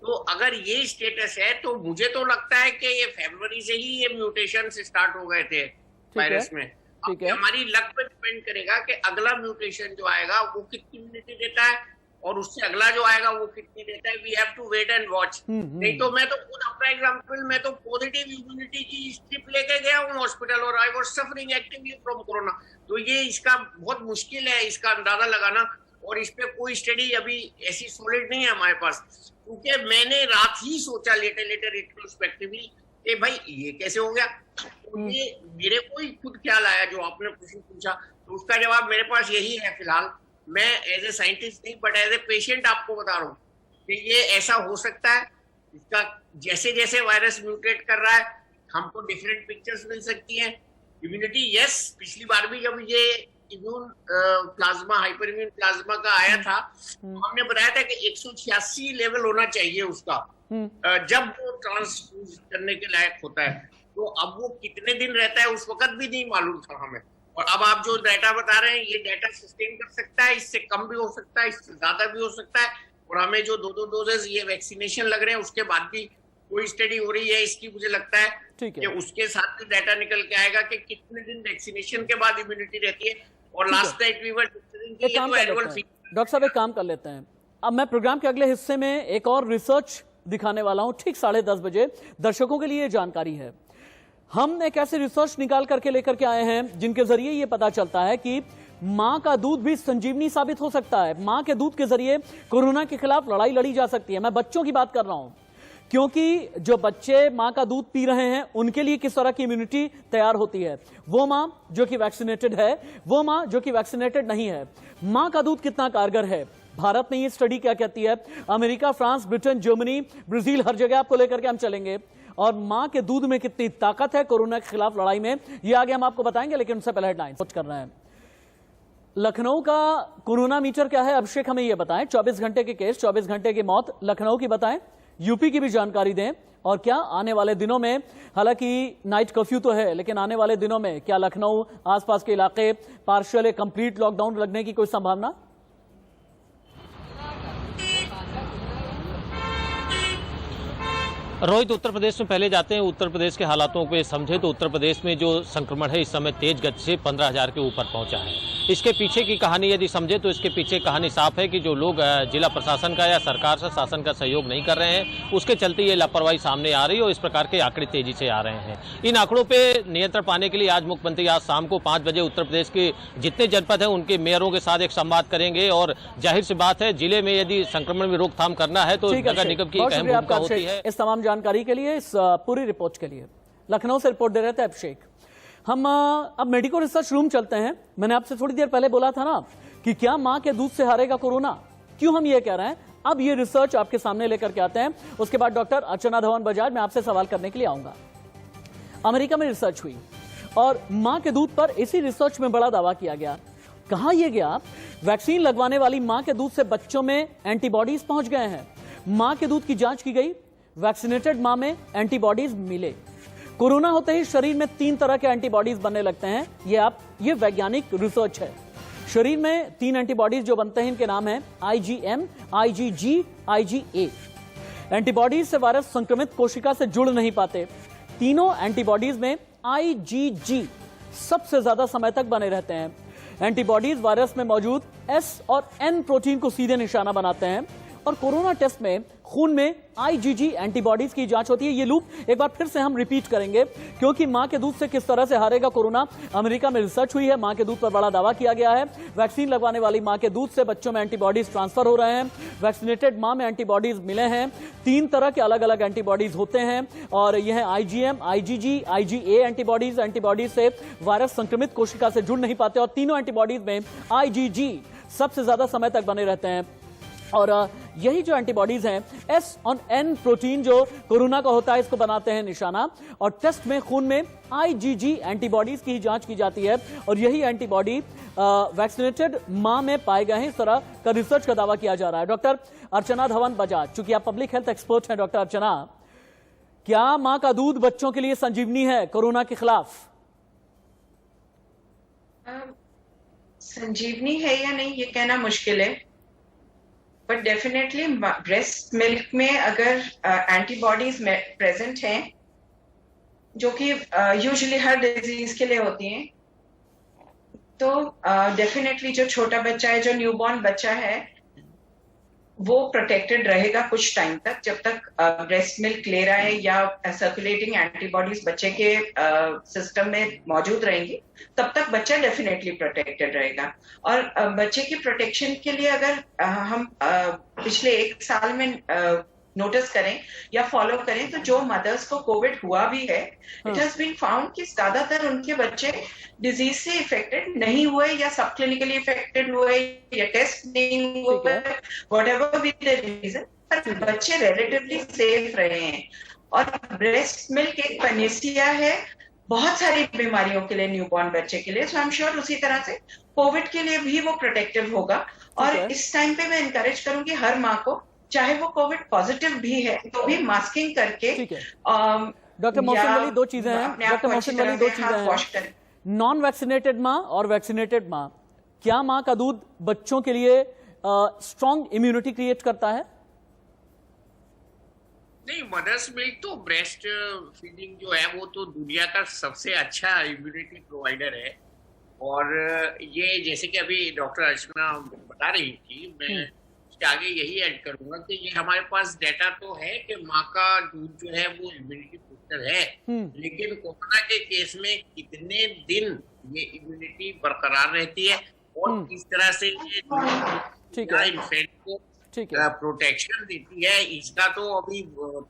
तो अगर ये स्टेटस है तो मुझे तो लगता है कि ये फरवरी से ही ये म्यूटेशन स्टार्ट हो गए थे वायरस में। अब हमारी लक पे डिपेंड करेगा कि अगला म्यूटेशन जो आएगा वो कितनी इम्यूनिटी देता है और उससे अगला जो आएगा वो कितनी देता है। We have to wait and watch. नहीं तो मैं तो खुद अपना एग्जांपल, मैं तो पॉजिटिव इम्यूनिटी की स्ट्रिप लेके गया हूँ हॉस्पिटल और I was suffering actively from corona. तो ये इसका बहुत मुश्किल है इसका अंदाजा लगाना, और इस पे कोई स्टडी अभी ऐसी सॉलिड नहीं है हमारे पास, क्योंकि मैंने रात ही सोचा लेटर रिट्रोस्पेक्टिवली कि भाई ये कैसे हो गया। तो ये मेरे को ही खुद ख्याल आया जो आपने प्रश्न पूछा, तो उसका जवाब मेरे पास यही है फिलहाल। मैं एज ए साइंटिस्ट नहीं बट एज ए पेशेंट आपको बता रहा हूँ कि ये ऐसा हो सकता है। इसका जैसे जैसे वायरस म्यूटेट कर रहा है हमको डिफरेंट पिक्चर्स मिल सकती हैं। इम्यूनिटी यस, पिछली बार भी जब ये immune plasma, hyper immune plasma का आया था तो हमने बताया था कि 186 लेवल होना चाहिए उसका जब वो ट्रांसफ्यूज करने के लायक होता है। तो अब वो कितने दिन रहता है उस वक्त भी नहीं मालूम था हमें, और अब आप जो डाटा बता रहे हैं ये डाटा सस्टेन कर सकता है, इससे कम भी हो सकता है, इससे ज्यादा भी हो सकता है। और हमें जो 2 डोजेस ये वैक्सीनेशन लग रहे हैं उसके बाद भी कोई स्टडी हो रही है इसकी, मुझे लगता है कि उसके साथ भी डाटा निकल के आएगा कि कितने दिन वैक्सीनेशन के बाद इम्यूनिटी रहती है। और last night we were doctor साहब एक काम कर लेते हैं, अब मैं प्रोग्राम के अगले हिस्से में एक और रिसर्च दिखाने वाला हूं ठीक 10:30 बजे। दर्शकों के लिए जानकारी है, हम एक ऐसे रिसर्च निकाल करके लेकर के आए हैं जिनके जरिए यह पता चलता है कि मां का दूध भी संजीवनी साबित हो सकता है। मां के दूध के जरिए कोरोना के खिलाफ लड़ाई लड़ी जा सकती है। मैं बच्चों की बात कर रहा हूं, क्योंकि जो बच्चे मां का दूध पी रहे हैं उनके लिए किस तरह की इम्यूनिटी तैयार होती है। वो मां जो कि वैक्सीनेटेड है, वो मां जो कि वैक्सीनेटेड नहीं है, मां का दूध कितना कारगर है। भारत में ये स्टडी क्या कहती है, America, France, Britain, Germany, Brazil, हर जगह आपको लेकर के हम चलेंगे। और मां के दूध में कितनी ताकत है कोरोना के खिलाफ लड़ाई में, ये आगे हम आपको बताएंगे, लेकिन उससे पहले हेडलाइन कुछ कर रहे हैं। लखनऊ का कोरोना मीटर क्या है, अभिषेक हमें यह बताएं। 24 घंटे के केस, 24 घंटे की मौत लखनऊ की बताएं, यूपी की भी जानकारी दें। और क्या आने वाले दिनों में, हालांकि नाइट कर्फ्यू तो है, लेकिन आने वाले दिनों में क्या लखनऊ आसपास के इलाके पार्शियल कंप्लीट लॉकडाउन लगने की कोई संभावना? रोहित, उत्तर प्रदेश में पहले जाते हैं। उत्तर प्रदेश के हालातों को समझे तो उत्तर प्रदेश में जो संक्रमण है इस समय तेज गति से 15,000 के ऊपर पहुंचा है। इसके पीछे की कहानी यदि समझे तो इसके पीछे कहानी साफ है कि जो लोग जिला प्रशासन का या सरकार से शासन का सहयोग नहीं कर रहे हैं, उसके चलते ये लापरवाही सामने आ रही है और इस प्रकार के आंकड़े तेजी से आ रहे हैं। इन आंकड़ों पे नियंत्रण पाने के लिए आज मुख्यमंत्री आज शाम को 5 बजे उत्तर प्रदेश के जितने जनपद है उनके मेयरों के साथ एक संवाद करेंगे। और जाहिर सी बात है, जिले में यदि संक्रमण में रोकथाम करना है तो नगर निगम की एक अहम भूमिका होती है। इस तमाम जानकारी के लिए, इस पूरी रिपोर्ट के लिए लखनऊ से रिपोर्ट दे रहे थे अभिषेक। हम अब मेडिकल रिसर्च रूम चलते हैं। मैंने आपसे थोड़ी देर पहले बोला था ना कि क्या मां के दूध से हारेगा कोरोना। क्यों हम ये कह रहे हैं, अब ये रिसर्च आपके सामने लेकर के आते हैं। उसके बाद डॉक्टर अर्चना धवन बजाज मैं आपसे सवाल करने के लिए आऊंगा। अमेरिका में रिसर्च हुई और मां के दूध पर इसी रिसर्च में बड़ा दावा किया गया। कहा यह गया, वैक्सीन लगवाने वाली मां के दूध से बच्चों में एंटीबॉडीज पहुंच गए हैं। मां के दूध की जांच की गई, वैक्सीनेटेड मां में एंटीबॉडीज मिले। कोरोना होते ही शरीर में 3 तरह के एंटीबॉडीज बनने लगते हैं। ये वैज्ञानिक रिसर्च है। शरीर में 3 एंटीबॉडीज जो बनते हैं, इनके नाम है IgM, IgG, IgA। एंटीबॉडीज से वायरस संक्रमित कोशिका से जुड़ नहीं पाते। तीनों एंटीबॉडीज में IgG सबसे ज्यादा समय तक बने रहते हैं। एंटीबॉडीज वायरस में मौजूद S और N प्रोटीन को सीधे निशाना बनाते हैं और कोरोना टेस्ट में खून में IgG एंटीबॉडीज की जांच होती है। ये लूप एक बार फिर से हम रिपीट करेंगे, क्योंकि मां के दूध से किस तरह से हारेगा कोरोना। अमेरिका में रिसर्च हुई है, मां के दूध पर बड़ा दावा किया गया है। वैक्सीन लगवाने वाली मां के दूध से बच्चों में एंटीबॉडीज ट्रांसफर हो रहे हैं। वैक्सीनेटेड मां में एंटीबॉडीज मिले हैं। 3 तरह के अलग अलग एंटीबॉडीज होते हैं और यह है IgM, IgG, IgA antibodies. Antibodies से वायरस संक्रमित कोशिका से जुड़ नहीं पाते और तीनों एंटीबॉडीज में IgG सबसे ज्यादा समय तक बने रहते हैं। और यही जो एंटीबॉडीज हैं, S/N प्रोटीन जो कोरोना का होता है, इसको बनाते हैं निशाना। और टेस्ट में खून में IgG एंटीबॉडीज की जांच की जाती है और यही एंटीबॉडी वैक्सीनेटेड मां में पाए गए हैं। इस तरह का रिसर्च का दावा किया जा रहा है। डॉक्टर अर्चना धवन बजाज, चूंकि आप पब्लिक हेल्थ एक्सपर्ट हैं, डॉक्टर अर्चना, क्या मां का दूध बच्चों के लिए संजीवनी है कोरोना के खिलाफ? संजीवनी है या नहीं ये कहना मुश्किल है, बट डेफिनेटली ब्रेस्ट मिल्क में अगर एंटीबॉडीज प्रेजेंट हैं, जो कि यूजुअली हर डिजीज के लिए होती हैं, तो डेफिनेटली जो छोटा बच्चा है, जो न्यूबॉर्न बच्चा है, वो प्रोटेक्टेड रहेगा कुछ टाइम तक, जब तक ब्रेस्ट मिल्क ले रहा है या सर्कुलेटिंग एंटीबॉडीज बच्चे के सिस्टम में मौजूद रहेंगी, तब तक बच्चा डेफिनेटली प्रोटेक्टेड रहेगा। और बच्चे की प्रोटेक्शन के लिए अगर हम पिछले 1 साल में नोटिस करें या फॉलो करें, तो जो मदर्स को कोविड हुआ भी है, इट हैज बीन फाउंड कि ज्यादातर उनके बच्चे डिजीज से इफेक्टेड नहीं हुए या सब क्लिनिकली इफेक्टेड हुए या टेस्ट नहीं हुए, व्हाटएवर बी द रीजन, पर बच्चे रिलेटिवली सेफ रहे हैं। और ब्रेस्ट मिल्क एक पैनेसिया है बहुत सारी बीमारियों के लिए, न्यूबॉर्न बच्चे के लिए। सो आई एम श्योर उसी तरह से कोविड के लिए भी वो प्रोटेक्टिव होगा। और इस टाइम पे मैं इनकरेज करूंगी हर माँ को, चाहे वो कोविड पॉजिटिव भी है तो भी मास्किंग करके, डॉक्टर मोहसिन वली, 2 चीजें हैं। डॉक्टर मोहसिन वली, 2 चीजें हैं। नॉन वैक्सीनेटेड माँ और वैक्सीनेटेड माँ, क्या माँ का दूध बच्चों के लिए स्ट्रॉन्ग इम्यूनिटी क्रिएट करता है? नहीं, मदर्स मिल्क तो ब्रेस्ट फीडिंग जो है वो तो दुनिया का सबसे अच्छा इम्यूनिटी प्रोवाइडर है। और ये जैसे कि अभी डॉक्टर अर्चना बता रही थी, मैं उसके आगे यही ऐड करूंगा कि ये हमारे पास डेटा तो है कि माँ का दूध जो है वो इम्यूनिटी बूस्टर है, लेकिन कोरोना के केस में कितने दिन ये इम्यूनिटी बरकरार रहती है और किस तरह से ये इन्फेक्ट को प्रोटेक्शन देती है, इसका तो अभी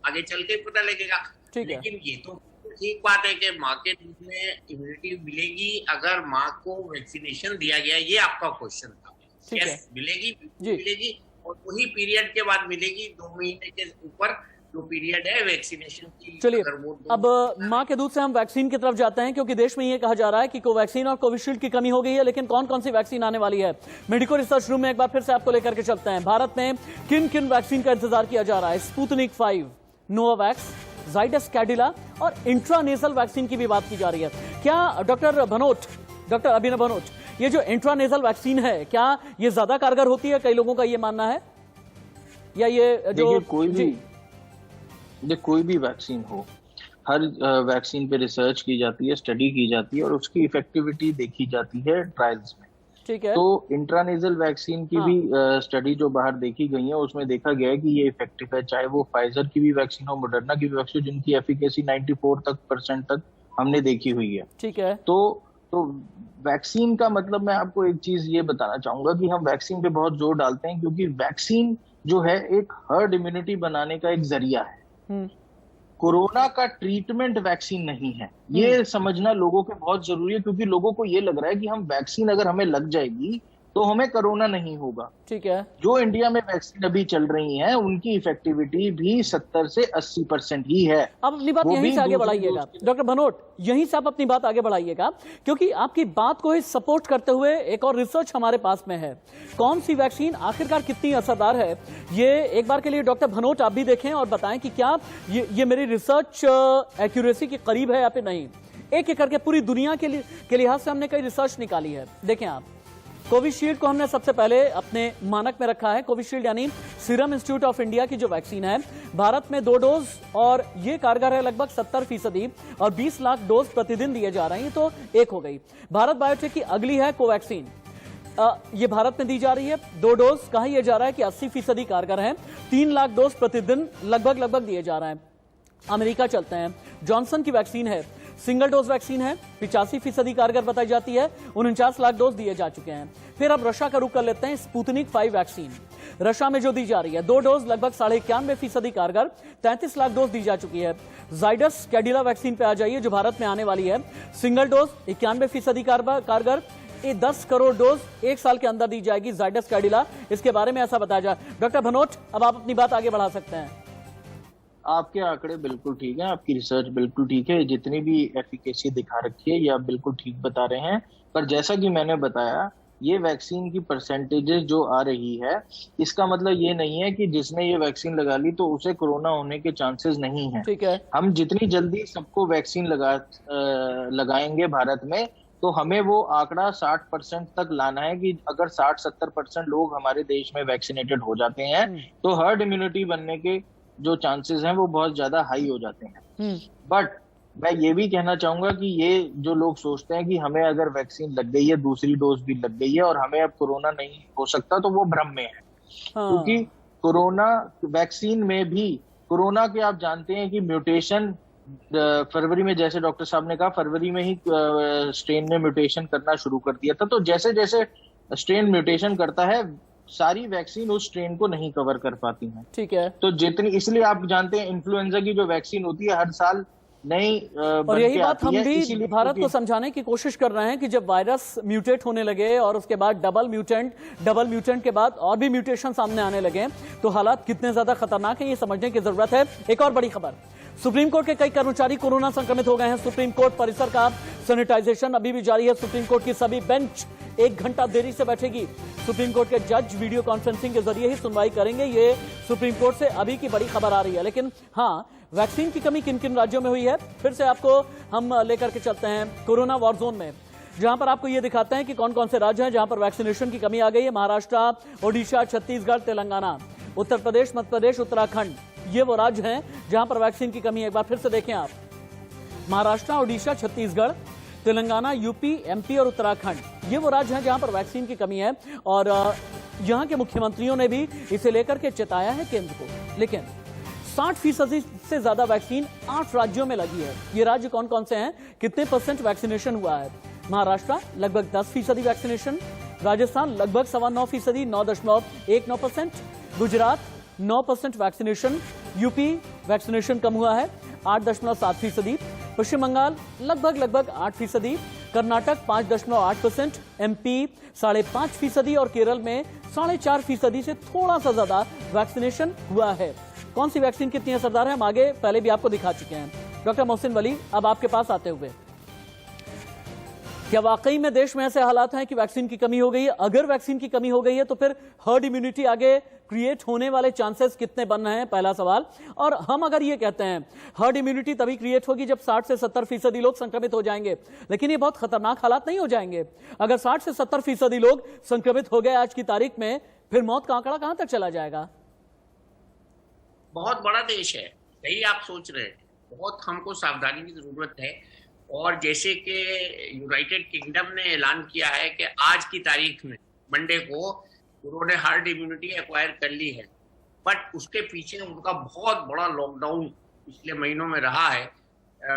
आगे चल के पता लगेगा। लेकिन ये तो ठीक बात है कि माँ के दूध में इम्यूनिटी मिलेगी अगर माँ को वैक्सीनेशन दिया गया। ये आपका क्वेश्चन था। यस, मिलेगी और वही पीरियड के बाद मिलेगी, 2 महीने के ऊपर जो पीरियड है वैक्सीनेशन की। चलिए, अब माँ के दूध से हम वैक्सीन की तरफ जाते हैं, क्योंकि देश में ये कहा जा रहा है कि कोवैक्सीन और कोविशील्ड की कमी हो गई है, लेकिन कौन कौन सी वैक्सीन आने वाली है? मेडिको रिसर्च रूम में एक बार फिर से आपको लेकर के चलते हैं। भारत में किन किन वैक्सीन का इंतजार किया जा रहा है? स्पुतनिक 5, नोवावैक्स, जाइडस कैडिला और इंट्रानेजल वैक्सीन की भी बात की जा रही है। क्या डॉक्टर अभिनव भनोट, ये जो इंट्रानेजल वैक्सीन है, क्या ये ज्यादा कारगर होती है? कई लोगों का ये मानना है। या ये जो कोई भी वैक्सीन हो, हर वैक्सीन पे रिसर्च की जाती है, स्टडी की जाती है और उसकी इफेक्टिविटी देखी जाती है ट्रायल्स में। ठीक है। तो इंट्रानेजल वैक्सीन की भी स्टडी जो बाहर देखी गई है, उसमें देखा गया है कि ये इफेक्टिव है, चाहे वो फाइजर की भी वैक्सीन हो, मॉडर्ना की भी वैक्सीन, जिनकी एफिकेसी 94% तक हमने देखी हुई है। ठीक है। तो वैक्सीन का मतलब, मैं आपको एक चीज ये बताना चाहूंगा कि हम वैक्सीन पे बहुत जोर डालते हैं, क्योंकि वैक्सीन जो है एक हर्ड इम्यूनिटी बनाने का एक जरिया है। कोरोना का ट्रीटमेंट वैक्सीन नहीं है, ये समझना लोगों के बहुत जरूरी है, क्योंकि लोगों को ये लग रहा है कि हम वैक्सीन अगर हमें लग जाएगी तो हमें कोरोना नहीं होगा। ठीक है। जो इंडिया में वैक्सीन अभी चल रही है, उनकी इफेक्टिविटी भी 70 से 80% ही है। अब अपनी बात यहीं से आगे बढ़ाइएगा डॉक्टर भनोट, यहीं से आप अपनी बात आगे बढ़ाइएगा, क्योंकि आपकी बात को ही सपोर्ट करते हुए एक और रिसर्च हमारे पास में है। कौन सी वैक्सीन आखिरकार कितनी असरदार है, ये एक बार के लिए डॉक्टर भनोट आप भी देखें और बताएं कि क्या ये मेरी रिसर्च एक्यूरेसी के करीब है या फिर नहीं। एक एक करके पूरी दुनिया के लिहाज से हमने कई रिसर्च निकाली है। देखें आप, कोविशील्ड को हमने सबसे पहले अपने मानक में रखा है। कोविशील्ड यानी सीरम इंस्टीट्यूट ऑफ इंडिया की जो वैक्सीन है, भारत में 2 डोज और ये कारगर है लगभग 70% और 20 लाख डोज प्रतिदिन दिए जा रहे हैं, तो 1 हो गई। भारत बायोटेक की अगली है कोवैक्सीन। ये भारत में दी जा रही है 2 डोज। कहा यह जा रहा है कि 80% कारगर है। 3 लाख डोज प्रतिदिन लगभग दिए जा रहे हैं। अमेरिका चलते हैं, जॉनसन की वैक्सीन है, सिंगल डोज वैक्सीन है, 85% कारगर बताई जाती है। 49 लाख डोज दिए जा चुके हैं। फिर अब रशिया का रुख कर लेते हैं। स्पुतनिक 5 वैक्सीन रशिया में जो दी जा रही है 2 डोज लगभग 91.5% कारगर, 33 लाख डोज दी जा चुकी है। जाइडस कैडिला वैक्सीन पे आ जाइए जो भारत में आने वाली है। सिंगल डोज 91% कारगर, ये 10 करोड़ डोज 1 साल के अंदर दी जाएगी जाइडस कैडिला। इसके बारे में ऐसा बताया जाए। डॉक्टर भनोट, अब आप अपनी बात आगे बढ़ा सकते हैं। आपके आंकड़े बिल्कुल ठीक है, आपकी रिसर्च बिल्कुल ठीक है, जितनी भी एफिकेसी दिखा रखी है ये आप बिल्कुल ठीक बता रहे हैं। पर जैसा कि मैंने बताया, ये वैक्सीन की परसेंटेजेस जो आ रही है, इसका मतलब ये नहीं है कि जिसने ये वैक्सीन लगा ली तो उसे कोरोना होने के चांसेस नहीं है। ठीक है, हम जितनी जल्दी सबको वैक्सीन लगाएंगे भारत में, तो हमें वो आंकड़ा 60% तक लाना है कि अगर 60-70% लोग हमारे देश में वैक्सीनेटेड हो जाते हैं तो हर्ड इम्यूनिटी बनने के जो चांसेस हैं वो बहुत ज्यादा हाई हो जाते हैं। बट मैं ये भी कहना चाहूंगा कि ये जो लोग सोचते हैं कि हमें अगर वैक्सीन लग गई है, दूसरी डोज भी लग गई है और हमें अब कोरोना नहीं हो सकता, तो वो भ्रम में है। क्योंकि कोरोना वैक्सीन में भी कोरोना के आप जानते हैं कि म्यूटेशन फरवरी में, जैसे डॉक्टर साहब ने कहा, फरवरी में ही स्ट्रेन ने म्यूटेशन करना शुरू कर दिया था। तो जैसे जैसे स्ट्रेन म्यूटेशन करता है, सारी वैक्सीन उस स्ट्रेन को नहीं कवर कर पाती हैं। ठीक है, तो जितनी, इसलिए आप जानते हैं इन्फ्लुएंजा की जो वैक्सीन होती है हर साल नई और यही बात हम भी भारत को समझाने की कोशिश कर रहे हैं कि जब वायरस म्यूटेट होने लगे और उसके बाद डबल म्यूटेंट के बाद और भी म्यूटेशन सामने आने लगे, तो हालात कितने ज्यादा खतरनाक हैं ये समझने की जरूरत है। एक और बड़ी खबर, सुप्रीम कोर्ट के कई कर्मचारी कोरोना संक्रमित हो गए हैं। सुप्रीम कोर्ट परिसर का सैनिटाइजेशन अभी भी जारी है। सुप्रीम कोर्ट की सभी बेंच 1 घंटा देरी से बैठेगी। सुप्रीम कोर्ट के जज वीडियो कॉन्फ्रेंसिंग के जरिए ही सुनवाई करेंगे। ये सुप्रीम कोर्ट से अभी की बड़ी खबर आ रही है। लेकिन हाँ, वैक्सीन की कमी किन किन राज्यों में हुई है, फिर से आपको हम लेकर के चलते हैं कोरोना वॉर जोन में, जहां पर आपको ये दिखाते हैं कि कौन कौन से राज्य हैं जहां पर वैक्सीनेशन की कमी आ गई है। महाराष्ट्र, ओडिशा, छत्तीसगढ़, तेलंगाना, उत्तर प्रदेश, मध्य प्रदेश, उत्तराखंड, ये वो राज्य हैं जहां पर वैक्सीन की कमी है। एक बार फिर से देखें आप, महाराष्ट्र, ओडिशा, छत्तीसगढ़, तेलंगाना, यूपी, एमपी और उत्तराखंड, ये वो राज्य हैं जहां पर वैक्सीन की कमी है। और यहां के मुख्यमंत्रियों ने भी इसे लेकर के चेताया है केंद्र को। लेकिन 60% से ज्यादा वैक्सीन 8 राज्यों में लगी है। ये राज्य कौन कौन से हैं, कितने % वैक्सीनेशन हुआ है? महाराष्ट्र लगभग 10% वैक्सीनेशन, राजस्थान लगभग 9.25%, 9.19%, गुजरात 9% वैक्सीनेशन, यूपी वैक्सीनेशन कम हुआ है 8.7%, पश्चिम बंगाल लगभग 8%, कर्नाटक 5.8%, एमपी 5.5% और केरल में 4.5% से थोड़ा सा ज्यादा वैक्सीनेशन हुआ है। कौन सी वैक्सीन कितनी असरदार है, हम आगे पहले भी आपको दिखा चुके हैं। डॉक्टर मोहसिन वली, अब आपके पास आते हुए, क्या वाकई में देश में ऐसे हालात हैं कि वैक्सीन की कमी हो गई है? अगर वैक्सीन की कमी हो गई है तो फिर हर्ड इम्यूनिटी आगे क्रिएट होने वाले चांसेस कितने बन रहे हैं, पहला सवाल। और हम अगर ये कहते हैं हर्ड इम्यूनिटी तभी क्रिएट होगी जब 60 से 70% लोग संक्रमित हो जाएंगे, लेकिन ये बहुत खतरनाक हालात नहीं हो जाएंगे? अगर 60 से 70% लोग संक्रमित हो गए आज की तारीख में, फिर मौत का आंकड़ा कहां तक चला जाएगा? बहुत बड़ा देश है, सही आप सोच रहे हैं, बहुत हमको सावधानी की जरूरत है। और जैसे कि यूनाइटेड किंगडम ने ऐलान किया है कि आज की तारीख में, मंडे को, उन्होंने हार्ड इम्यूनिटी एक्वायर कर ली है, बट उसके पीछे उनका बहुत बड़ा लॉकडाउन पिछले महीनों में रहा है।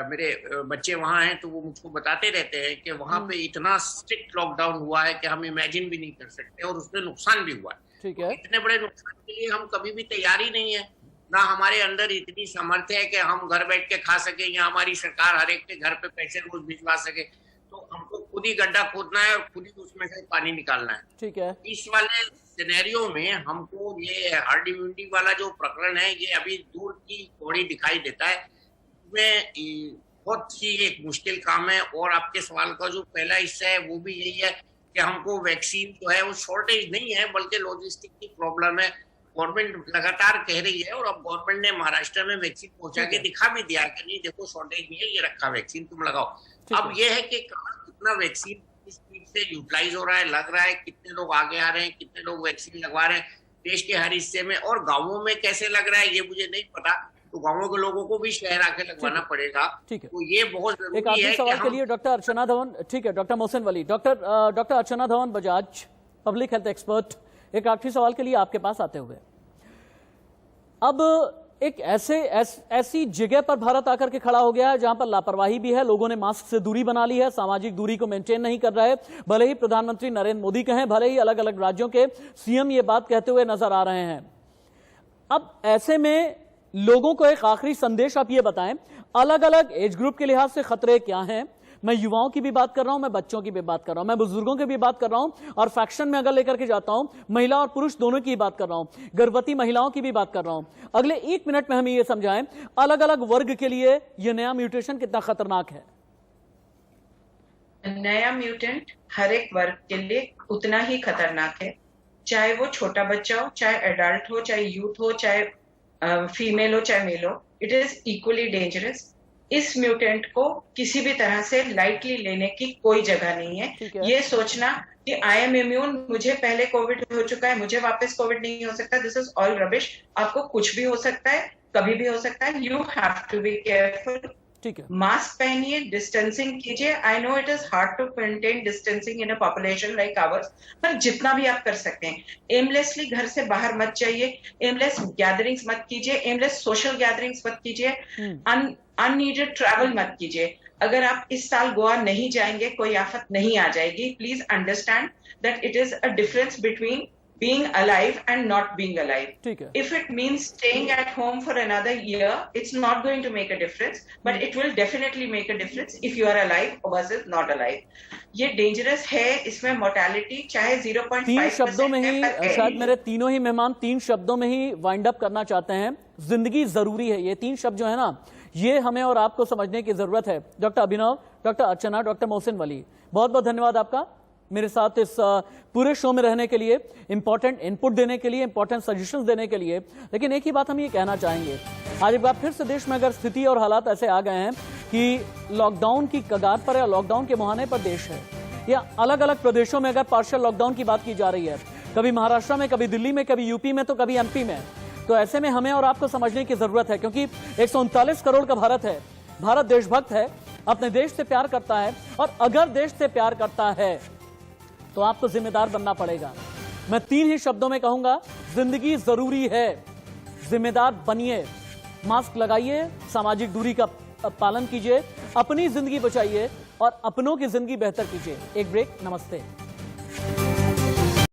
मेरे बच्चे वहां हैं तो वो मुझको बताते रहते हैं कि वहां पे इतना स्ट्रिक्ट लॉकडाउन हुआ है कि हम इमेजिन भी नहीं कर सकते, और उसमें नुकसान भी हुआ है। ठीक है, इतने बड़े नुकसान के लिए हम कभी भी तैयार ही नहीं है, ना हमारे अंदर इतनी सामर्थ्य है कि हम घर बैठ के खा सके या हमारी सरकार हर एक के घर पे पैसे रोज भिजवा सके। तो हमको खुद ही गड्ढा खोदना है और खुद ही उसमें से पानी निकालना है। ठीक है, इस वाले सिनेरियो में हमको ये हार्ड इम्यूनिटी वाला जो प्रकरण है, ये अभी दूर की कौड़ी दिखाई देता है। इसमें बहुत ही एक मुश्किल काम है। और आपके सवाल का जो पहला हिस्सा है वो भी यही है कि हमको वैक्सीन जो है वो शॉर्टेज नहीं है, बल्कि लॉजिस्टिक की प्रॉब्लम है। गवर्नमेंट लगातार कह रही है, और अब गवर्नमेंट ने महाराष्ट्र में वैक्सीन पहुंचा के दिखा भी दिया कि नहीं देखो शॉर्टेज नहीं है, ये रखा वैक्सीन, तुम लगाओ। अब ये है कि कहाँ कितना वैक्सीन किस स्पीड से यूटिलाइज हो रहा है, लग रहा है, कितने लोग आगे आ रहे हैं, कितने लोग वैक्सीन लगवा रहे हैं देश के हर हिस्से में, और गाँवों में कैसे लग रहा है ये मुझे नहीं पता। तो गाँवों के लोगों को भी शहर आके लगवाना पड़ेगा। ठीक है, तो ये बहुत एक जरूरी आखिरी है सवाल के लिए डॉक्टर अर्चना धवन, ठीक है doctor Mohsin Wali, doctor Archana Dhawan Bajaj, public health expert, एक आखिरी सवाल के लिए आपके पास आते हुए, अब एक ऐसी जगह पर भारत आकर के खड़ा हो गया है जहां पर लापरवाही भी है, लोगों ने मास्क से दूरी बना ली है, सामाजिक दूरी को मेंटेन नहीं कर रहे, भले ही प्रधानमंत्री नरेंद्र मोदी कहें, भले ही अलग अलग राज्यों के सीएम ये बात कहते हुए नजर आ रहे हैं। अब ऐसे में लोगों को एक आखिरी संदेश आप ये बताएं, अलग अलग एज ग्रुप के लिहाज से खतरे क्या हैं? मैं युवाओं की भी बात कर रहा हूं, मैं बच्चों की भी बात कर रहा हूं, मैं बुजुर्गों की भी बात कर रहा हूं, और फैक्शन में अगर लेकर के जाता हूं महिला और पुरुष दोनों की बात कर रहा हूं, गर्भवती महिलाओं की भी बात कर रहा हूं। अगले 1 मिनट में हमें यह समझाएं, अलग अलग वर्ग के लिए यह नया म्यूटेशन कितना खतरनाक है? नया म्यूटेंट हर एक वर्ग के लिए उतना ही खतरनाक है, चाहे वो छोटा बच्चा हो, चाहे एडल्ट हो, चाहे यूथ हो, चाहे फीमेल हो, चाहे मेल हो, इट इज इक्वली डेंजरस। इस म्यूटेंट को किसी भी तरह से लाइटली लेने की कोई जगह नहीं है। ये सोचना कि आई एम इम्यून, मुझे पहले कोविड हो चुका है, मुझे वापस कोविड नहीं हो सकता, दिस इज ऑल रबिश। आपको कुछ भी हो सकता है, कभी भी हो सकता है। You have to be careful. ठीक है, मास्क पहनिए, डिस्टेंसिंग कीजिए। I know it is hard to maintain distancing in a population like ours, पर जितना भी आप कर सकते हैं। एमलेसली घर से बाहर मत जाइए, एमलेस गैदरिंग्स मत कीजिए, एमलेस सोशल गैदरिंग्स मत कीजिए, अननीडेड ट्रैवल मत कीजिए। अगर आप इस साल गोवा नहीं जाएंगे, कोई आफत नहीं आ जाएगी। Please understand that it is a difference between being alive and not being alive. If it means staying at home for another year, it's not going to make a difference, but it will definitely make a difference if you are alive versus not alive. ये dangerous है, इसमें mortality चाहे 0.5%। 3 शब्दों में ही, शायद मेरे तीनों ही मेहमान 3 शब्दों में ही वाइंड अप करना चाहते हैं। जिंदगी जरूरी है, ये 3 शब्द जो है ना, ये हमें और आपको समझने की जरूरत है। डॉक्टर अभिनव, डॉक्टर अर्चना, डॉक्टर मोहसिन वली, बहुत बहुत धन्यवाद आपका मेरे साथ इस पूरे शो में रहने के लिए, इंपॉर्टेंट इनपुट देने के लिए, इंपॉर्टेंट सजेशंस देने के लिए। लेकिन एक ही बात हम ये कहना चाहेंगे, आज एक बार फिर से देश में अगर स्थिति और हालात ऐसे आ गए हैं कि लॉकडाउन की कगार पर या लॉकडाउन के मुहाने पर देश है, या अलग अलग प्रदेशों में अगर पार्शियल लॉकडाउन की बात की जा रही है, कभी महाराष्ट्र में, कभी दिल्ली में, कभी यूपी में, तो कभी एमपी में, तो ऐसे में हमें और आपको समझने की जरूरत है, क्योंकि 139 करोड़ का भारत है। भारत देशभक्त है, अपने देश से प्यार करता है, और अगर देश से प्यार करता है तो आपको जिम्मेदार बनना पड़ेगा। मैं 3 ही शब्दों में कहूंगा, जिंदगी जरूरी है, जिम्मेदार बनिए, मास्क लगाइए, सामाजिक दूरी का पालन कीजिए, अपनी जिंदगी बचाइए और अपनों की जिंदगी बेहतर कीजिए। एक ब्रेक, नमस्ते।